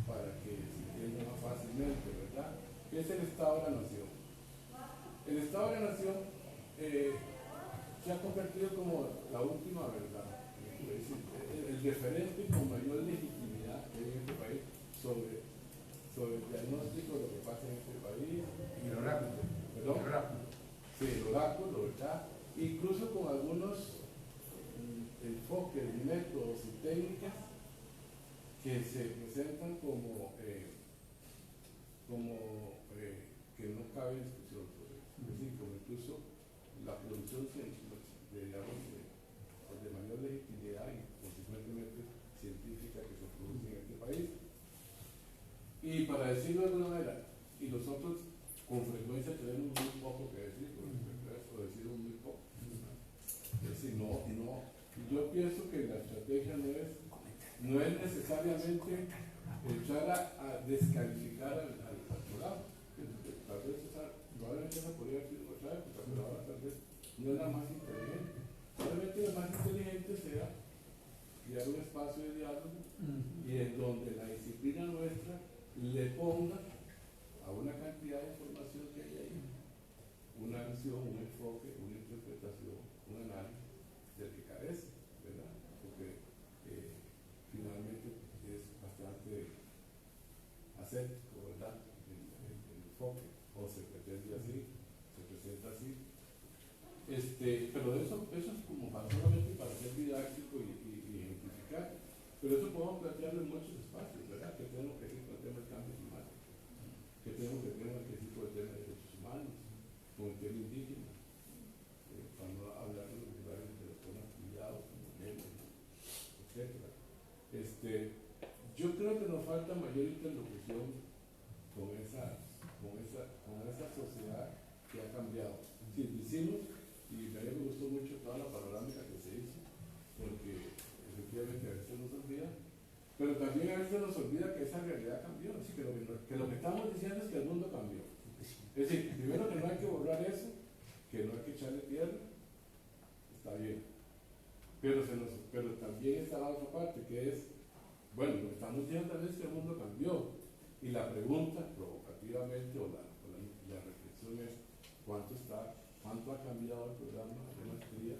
para que se entienda más fácilmente, ¿verdad? Que es el Estado de la Nación. El Estado de la Nación se ha convertido como la última verdad, es decir, el referente con mayor legitimidad que hay en este país sobre el diagnóstico de lo que pasa en este país. Y el oráculo. ¿Perdón? El oráculo. Sí, el oráculo, ¿verdad? Incluso con algunos enfoques, métodos y técnicas que se presentan como que no cabe discusión sobre eso. Es decir, como incluso la producción de mayor legitimidad y consecuentemente científica que se produce en este país. Y para decirlo de alguna manera, y nosotros con frecuencia tenemos muy poco que decir, o decimos muy poco. Es decir, yo pienso que la estrategia no es necesariamente echar a descalificar al programa. Tal vez probablemente esa podría haber sido otra época, pero ahora tal vez no es la más inteligente. Probablemente la más inteligente sea crear un espacio de diálogo y en donde la disciplina nuestra le ponga a una cantidad de información que hay ahí una visión, un enfoque, una interpretación, un análisis del que carece, ¿verdad? Porque finalmente es bastante aséptico, ¿verdad? El enfoque, o se pretende así, se presenta así. Pero eso es como solamente para ser didáctico y identificar. Pero eso podemos plantearlo en muchos espacios, ¿verdad? Que tenemos que decir con el tema del cambio climático, que tenemos que decir con el tema de derechos humanos, con el tema indígena, para no hablar de los lugares de los temas pillados, como Yemen, etc. Yo creo que nos falta mayor interlocución con esa sociedad que ha cambiado. Sí, hicimos, y a mí me gustó mucho toda la panorámica que se hizo, porque efectivamente a veces nos olvida, pero también a veces nos olvida que esa realidad cambió, así que lo que estamos diciendo es que el mundo cambió. Es decir, primero que no hay que borrar eso, que no hay que echarle tierra, está bien, pero también está la otra parte, que es, bueno, lo que estamos diciendo también es que el mundo cambió, y la pregunta provocativamente o la reflexión es cuánto ha cambiado el programa de maestría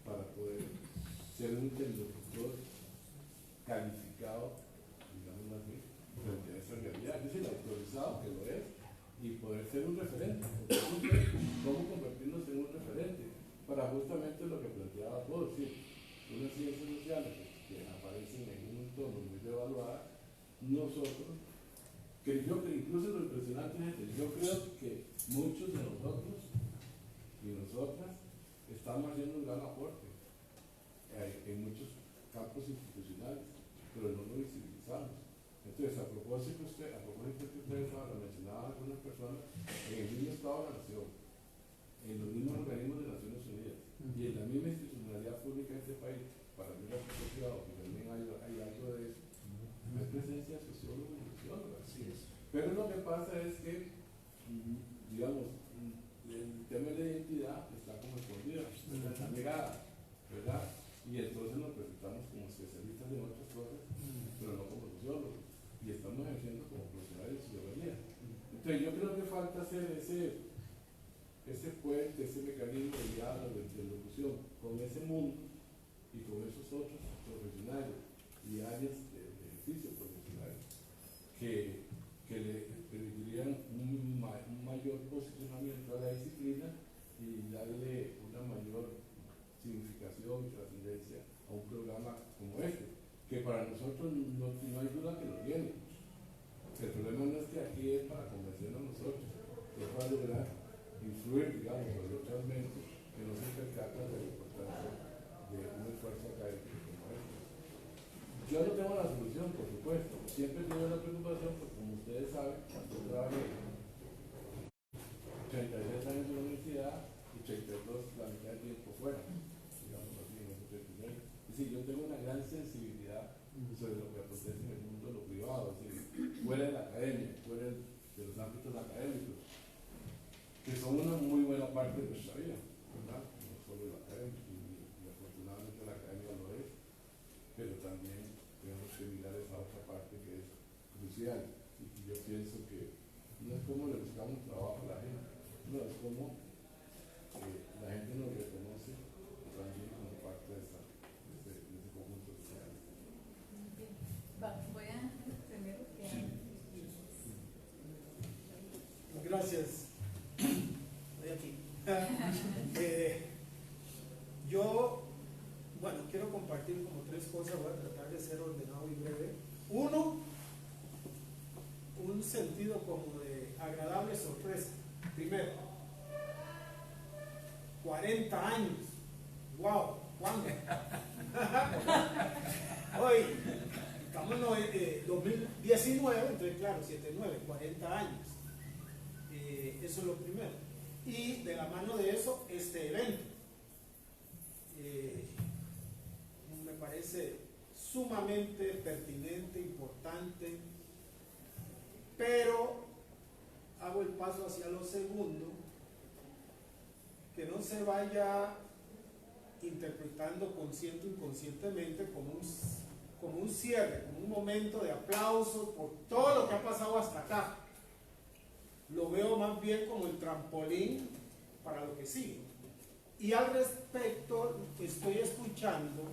para poder ser un interlocutor calificado, digamos así, frente a esa realidad, es decir, autorizado que lo es, y poder ser un referente, cómo convertirnos en un referente para justamente lo que planteaba Paul, sí, unas ciencias sociales que aparecen en un entorno muy devaluado. Nosotros, que yo creo, incluso lo impresionante es, yo creo que muchos de nosotros y nosotras estamos haciendo un gran aporte en muchos campos institucionales, pero no lo visibilizamos. Entonces, a propósito que ustedes ahora mencionaban algunas personas, en el mismo Estado de la Nación, en los mismos organismos de Naciones Unidas y en la misma institucionalidad pública de este país, para mí la sociedad, que también hay algo de eso, hay presencia de sociólogos y sociólogas. Pero lo que pasa es que, digamos, el tema de la identidad está como escondida, está negada, ¿verdad? Y entonces nos presentamos como especialistas en otras cosas, pero no como sociólogos, y estamos ejerciendo como profesionales de sociología. Entonces yo creo que falta hacer ese puente, ese mecanismo de diálogo, de interlocución con ese mundo y con esos otros profesionales y áreas de ejercicio profesional que le permitirían un mayor posicionamiento a la disciplina y darle una mayor significación y trascendencia a un programa como este, que para nosotros no hay duda que lo tiene. El problema no es que aquí es para convencernos a nosotros, es para lograr influir, digamos, sobre otras mentes que no se percatan de la importancia de un esfuerzo académico como este. Yo no tengo la solución, por supuesto, siempre tengo la preocupación, porque como ustedes saben, yo trabajé 33 años en la universidad y 32 la mitad del tiempo fuera, digamos así, en esos 33. Es decir, yo tengo una gran sensibilidad sobre lo que acontece en el mundo de lo privado, es decir, fuera de la academia, fuera de los ámbitos académicos, que son una muy buena parte de nuestra vida, ¿verdad? No solo la academia, y afortunadamente la academia lo es, pero también tenemos que mirar esa otra parte que es crucial, y que yo pienso que no es como le buscamos trabajo a la gente, no, es como la gente nos reconoce también como parte de ese conjunto social. Voy a primero que... Gracias. Estoy aquí. Yo, bueno, quiero compartir como tres cosas, voy a tratar de ser ordenado y breve. Uno, un sentido como de agradable sorpresa. Primero, 40 años. ¡Wow! ¿Cuándo? Hoy, estamos en 2019, entonces claro, 79, 40 años. Eso es lo primero. Y de la mano de eso, este evento. Me parece sumamente pertinente, importante, pero hago el paso hacia lo segundo, que no se vaya interpretando consciente o inconscientemente como como un cierre, como un momento de aplauso por todo lo que ha pasado hasta acá. Lo veo más bien como el trampolín para lo que sigue. Y al respecto estoy escuchando,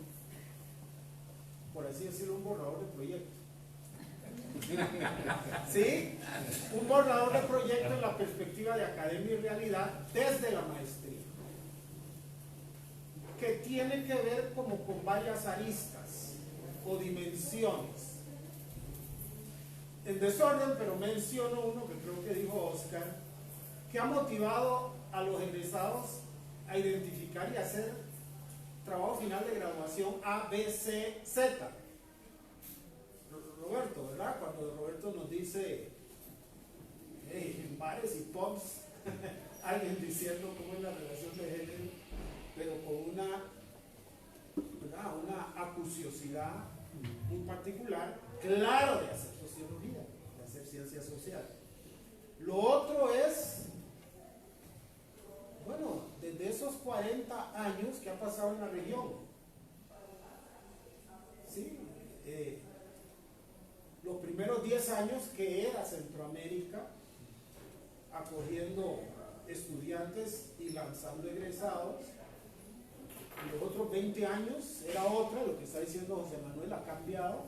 por así decirlo, un borrador de proyecto. ¿Sí? Un borrador de proyecto en la perspectiva de academia y realidad desde la maestría, que tiene que ver como con varias aristas o dimensiones. En desorden, pero menciono uno que creo que dijo Oscar, que ha motivado a los egresados a identificar y hacer trabajo final de graduación A, B, C, Z. Roberto, ¿verdad? Cuando Roberto nos dice en bares y pubs, alguien diciendo cómo es la relación de género, pero con una, ¿verdad?, una acuciosidad muy particular, claro, de hacer sociología, de hacer ciencia social. Lo otro es, bueno, desde esos 40 años que ha pasado en la región, ¿sí? Los primeros 10 años que era Centroamérica, acogiendo estudiantes y lanzando egresados, y los otros 20 años era otra, lo que está diciendo José Manuel ha cambiado,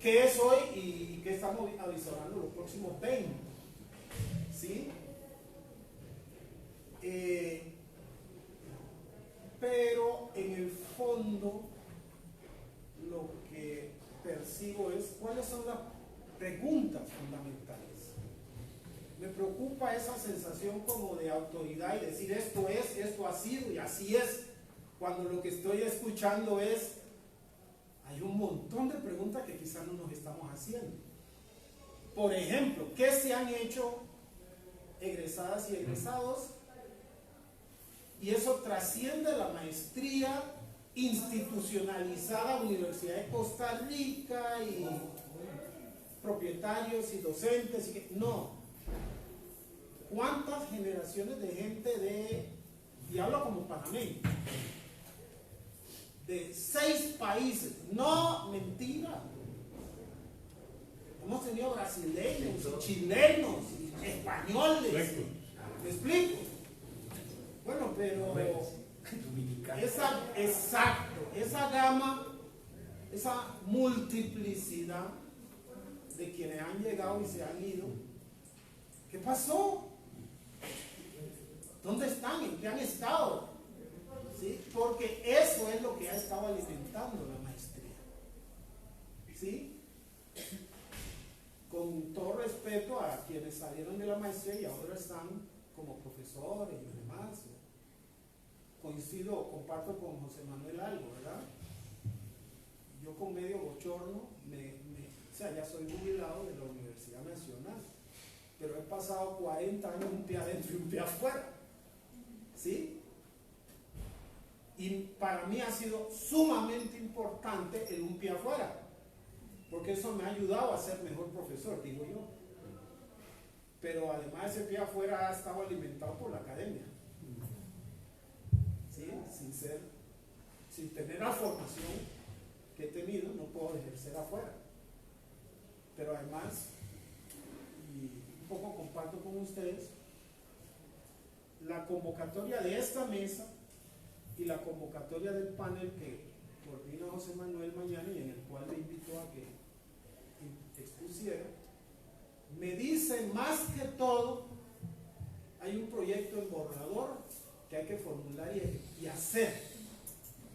¿qué es hoy y qué estamos avisorando los próximos 20? ¿Sí? Pero en el fondo lo que percibo es cuáles son las preguntas fundamentales. Me preocupa esa sensación como de autoridad y decir esto es, esto ha sido y así es, cuando lo que estoy escuchando es, hay un montón de preguntas que quizás no nos estamos haciendo. Por ejemplo, ¿qué se han hecho egresadas y egresados? Y eso trasciende la maestría institucionalizada, Universidad de Costa Rica y propietarios y docentes. No. ¿Cuántas generaciones de gente y hablo como panameño, de 6 países? No, mentira. Hemos tenido brasileños, chilenos, españoles. ¿Me explico? Bueno, pero esa gama, esa multiplicidad de quienes han llegado y se han ido, ¿qué pasó? ¿Dónde están? ¿En qué han estado? ¿Sí? Porque eso es lo que ha estado alimentando la maestría. ¿Sí? Con todo respeto a quienes salieron de la maestría y ahora están como profesores y demás. Coincido, comparto con José Manuel algo, ¿verdad? Yo con medio bochorno, o sea, ya soy jubilado de la Universidad Nacional, pero he pasado 40 años un pie adentro y un pie afuera. ¿Sí? Y para mí ha sido sumamente importante el un pie afuera, porque eso me ha ayudado a ser mejor profesor, digo yo. Pero además ese pie afuera ha estado alimentado por la academia. ¿Sí? Sin tener la formación que he tenido, no puedo ejercer afuera. Pero además, y un poco comparto con ustedes, la convocatoria de esta mesa y la convocatoria del panel que coordina José Manuel mañana y en el cual le invito a que expusiera, me dice más que todo, hay un proyecto en borrador que hay que formular y hacer,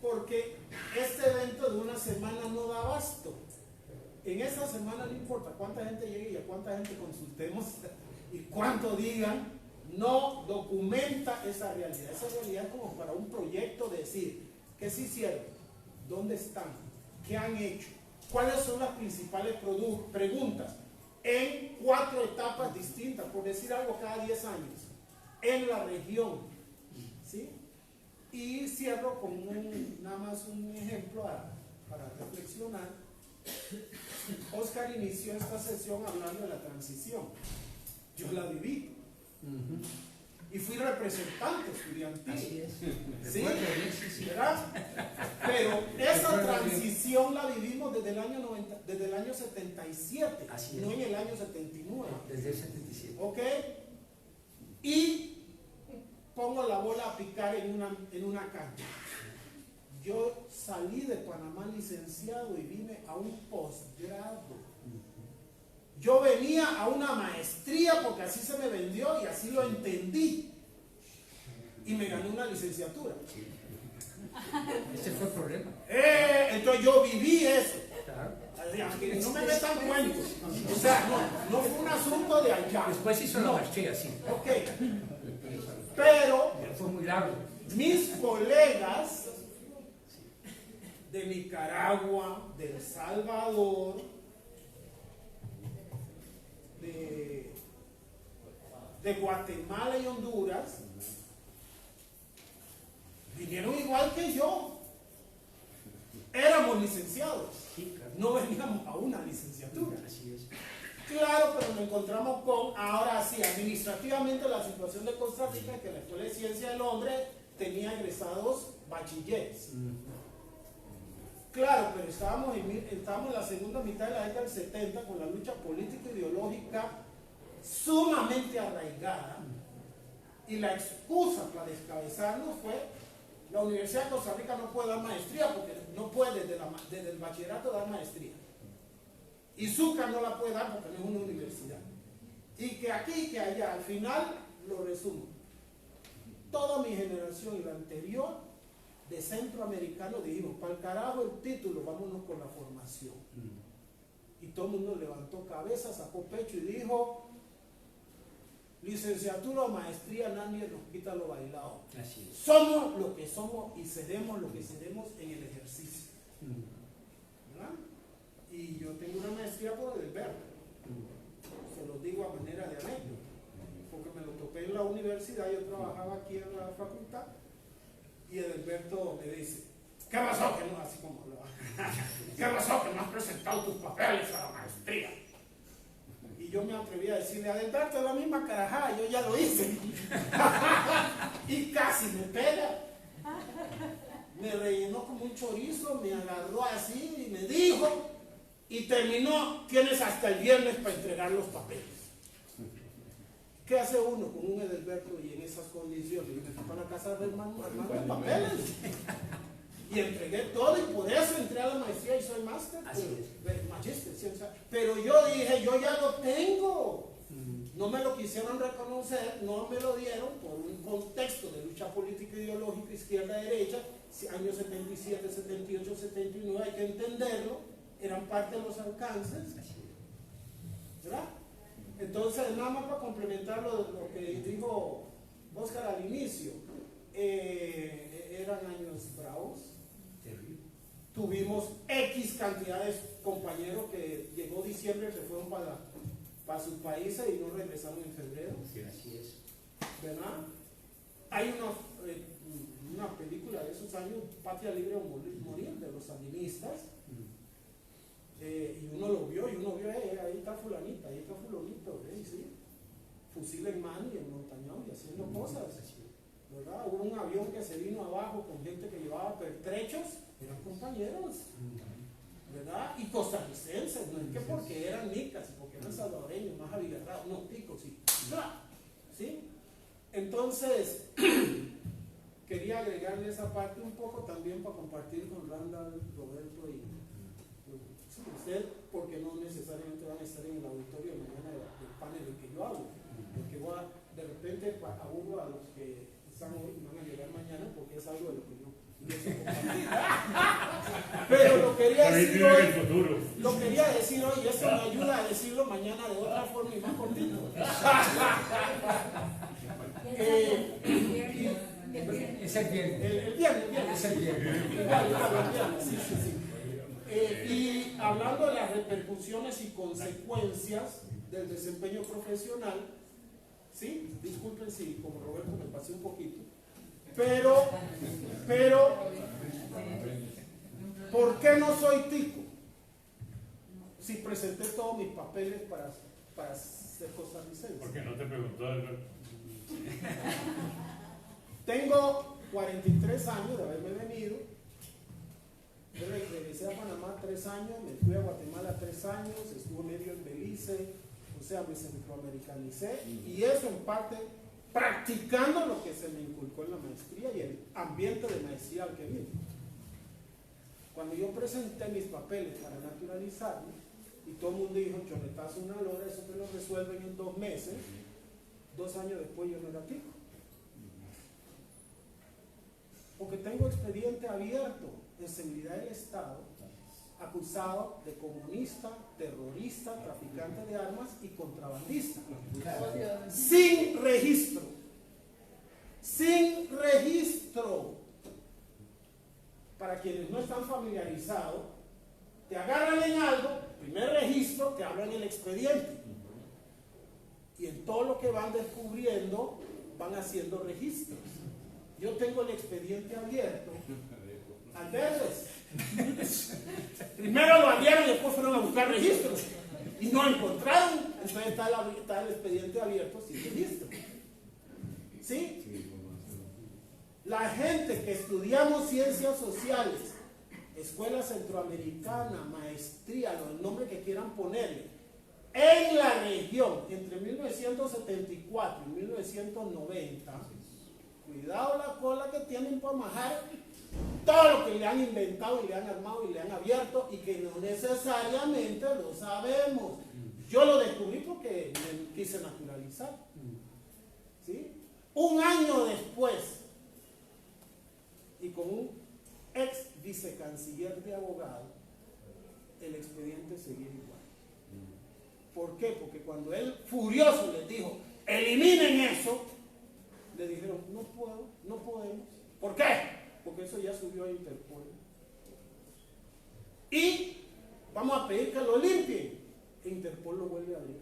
porque este evento de una semana no da abasto. En esa semana no importa cuánta gente llegue y a cuánta gente consultemos y cuánto digan, no documenta esa realidad. Esa realidad es como para un proyecto de decir, ¿qué se hicieron? ¿Dónde están? ¿Qué han hecho? ¿Cuáles son las principales preguntas? En 4 etapas distintas, por decir algo, cada 10 años, en la región. ¿Sí? Y cierro con nada más un ejemplo para reflexionar. Oscar inició esta sesión hablando de la transición. Yo la viví. y fui representante estudiantil. Así es. ¿Sí? Recuerdo bien, sí. ¿Verdad? Pero esa Recuerdo bien. transición la vivimos desde el año 77, Así es. no en el año 79. Desde el 77. ¿Ok? Y pongo la bola a picar en una cancha. Yo salí de Panamá licenciado y vine a un posgrado. Yo venía a una maestría porque así se me vendió y así lo entendí. Y me gané una licenciatura. Ese fue el problema. Entonces yo viví eso. Claro. Que no me metan cuentos. O sea, no fue un asunto de allá. Después hizo la maestría, sí. Ok. Pero Fue muy largo. mis colegas de Nicaragua, de El Salvador, de Guatemala y Honduras, vinieron igual que yo. Éramos licenciados, Sí, claro. no veníamos a una licenciatura. Así es. Claro, pero nos encontramos con, ahora sí, administrativamente la situación de Costa Rica, que la Escuela de Ciencia del Hombre tenía egresados bachilleres. Claro, pero estábamos en la segunda mitad de la década del 70 con la lucha político-ideológica sumamente arraigada, y la excusa para descabezarnos fue: la Universidad de Costa Rica no puede dar maestría porque no puede desde el bachillerato dar maestría. Y Zúcar no la puede dar porque no es una universidad. Y que aquí y que allá, al final, lo resumo. Toda mi generación y la anterior de centroamericanos dijimos: para el carajo el título, vámonos con la formación. Y todo el mundo levantó cabeza, sacó pecho y dijo: licenciatura o maestría, nadie nos quita lo bailado. Así es. Somos lo que somos y seremos lo que seremos en el ejercicio. ¿Verdad? Y yo tengo una maestría por Edelberto. Se lo digo a manera de anécdota, porque me lo topé en la universidad. Yo trabajaba aquí en la facultad y Edelberto me dice: ¿qué pasó que no, así como lo ¿qué pasó que no has presentado tus papeles a la maestría? Y yo me atreví a decirle: Adelberto, es la misma carajada, yo ya lo hice. Y casi me pega. Me rellenó como un chorizo, me agarró así y me dijo, y terminó: tienes hasta el viernes para entregar los papeles. ¿Qué hace uno con un Edelberto y en esas condiciones? Y me fui para la casa de armando papeles. Y entregué todo, y por eso entré a la maestría y soy máster. Magíster, ciencia. Pero yo dije: yo ya lo tengo. No me lo quisieron reconocer, no me lo dieron por un contexto de lucha política ideológica izquierda-derecha, años 77, 78, 79, hay que entenderlo, eran parte de los alcances, ¿verdad? Entonces, nada más para complementar lo que dijo Óscar al inicio, eran años bravos. Tuvimos X cantidades de compañeros que llegó diciembre, se fueron para sus países y no regresaron en febrero. Sí, así es. ¿Verdad? Hay una película de esos años, Patria Libre o Morir, de los sandinistas, y uno lo vio, ahí está fulanita, ahí está fulanito, ¿sí? Fusil en mano y en montañón y haciendo cosas, ¿verdad? Hubo un avión que se vino abajo con gente que llevaba pertrechos, eran compañeros, ¿verdad? Y costarricenses, no es que porque eran nicas, porque eran salvadoreños, más abigarrados, no, ticos, sí. ¿Sí? Entonces, quería agregarle esa parte un poco también para compartir con Randall, Roberto y usted, porque no necesariamente van a estar en el auditorio mañana del panel del que yo hablo, porque de repente aburro a los que están hoy y van a llegar mañana, porque es algo de lo que yo pero lo quería decir hoy, y eso me ayuda a decirlo mañana de otra forma y más cortito. Es el viernes. El viernes. Es el viernes. Y hablando de las repercusiones y consecuencias del desempeño profesional, ¿sí? Disculpen si como Roberto me pasé un poquito, pero, ¿por qué no soy tico? Si presenté todos mis papeles para ser costarricense. Porque no te preguntó Alberto. Tengo 43 años de haberme venido. Yo regresé a Panamá 3 años, me fui a Guatemala 3 años, estuve medio en Belice, o sea, me centroamericanicé, y eso en parte practicando lo que se me inculcó en la maestría y el ambiente de maestría al que vine. Cuando yo presenté mis papeles para naturalizarme, y todo el mundo dijo, chonetazo una lora, eso te lo resuelven en 2 meses, 2 años después yo no era tico. Porque tengo expediente abierto en seguridad del Estado, acusado de comunista, terrorista, traficante de armas y contrabandista. Sin registro. Sin registro. Para quienes no están familiarizados, te agarran en algo, primer registro, te abren el expediente. Y en todo lo que van descubriendo, van haciendo registros. Yo tengo el expediente abierto. Al verles. Primero lo abrieron y después fueron a buscar registros. Y no encontraron. Entonces está el expediente abierto sin registro. ¿Sí? La gente que estudiamos ciencias sociales, escuela centroamericana, maestría, el nombre que quieran ponerle, en la región, entre 1974 y 1990, cuidado la cola que tienen para majar todo lo que le han inventado y le han armado y le han abierto y que no necesariamente lo sabemos. Yo lo descubrí porque me quise naturalizar. ¿Sí? Un año después, y con un ex vicecanciller de abogado, el expediente seguía igual. ¿Por qué? Porque cuando él furioso les dijo, eliminen eso, le dijeron, no puedo, no podemos. ¿Por qué? Porque eso ya subió a Interpol. Y vamos a pedir que lo limpien. E Interpol lo vuelve a abrir.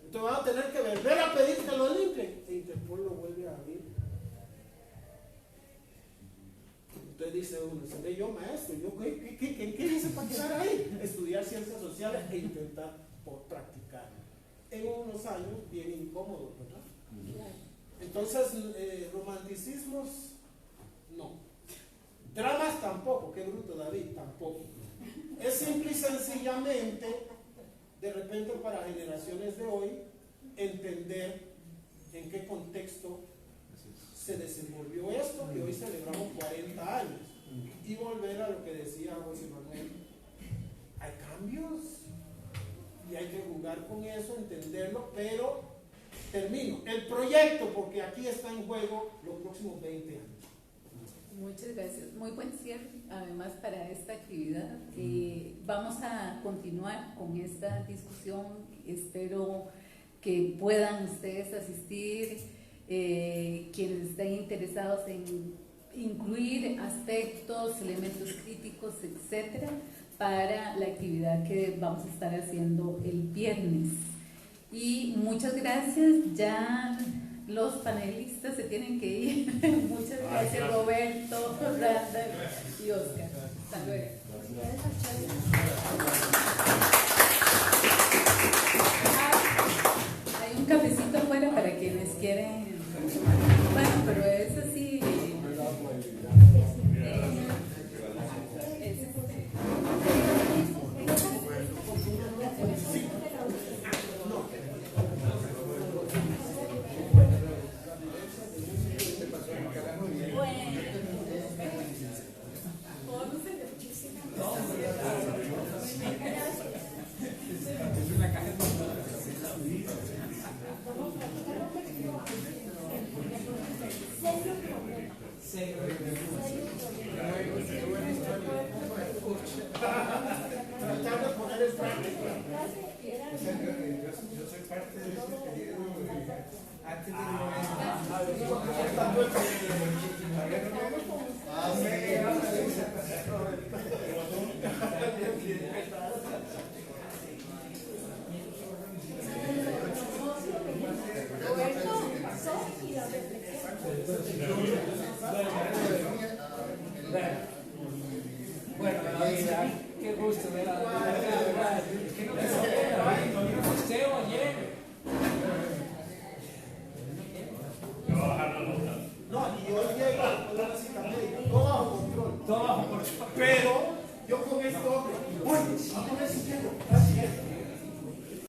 Entonces van a tener que volver a pedir que lo limpien. E Interpol lo vuelve a abrir. Entonces dice uno, seré yo maestro. ¿Qué hice para quedar ahí? Estudiar ciencias sociales e intentar practicar. En unos años bien incómodos, ¿verdad? Entonces, romanticismos, no. Dramas tampoco, qué bruto David, tampoco. Es simple y sencillamente, de repente para generaciones de hoy, entender en qué contexto se desenvolvió esto, que hoy celebramos 40 años. Y volver a lo que decía José Manuel, hay cambios y hay que jugar con eso, entenderlo, pero termino el proyecto porque aquí está en juego los próximos 20 años. Muchas gracias. Muy buen cierre, además, para esta actividad. Vamos a continuar con esta discusión. Espero que puedan ustedes asistir, quienes estén interesados en incluir aspectos, elementos críticos, etcétera, para la actividad que vamos a estar haciendo el viernes. Y muchas gracias. Ya los panelistas se tienen que ir. Muchas gracias, Roberto, Randall y Oscar. Hasta luego. Hay un cafecito afuera para quienes quieren. Bueno, pero es así. Yo soy parte de este periodo antes Bueno, qué gusto ver a que no me usted oye. Pero yo con esto, oye,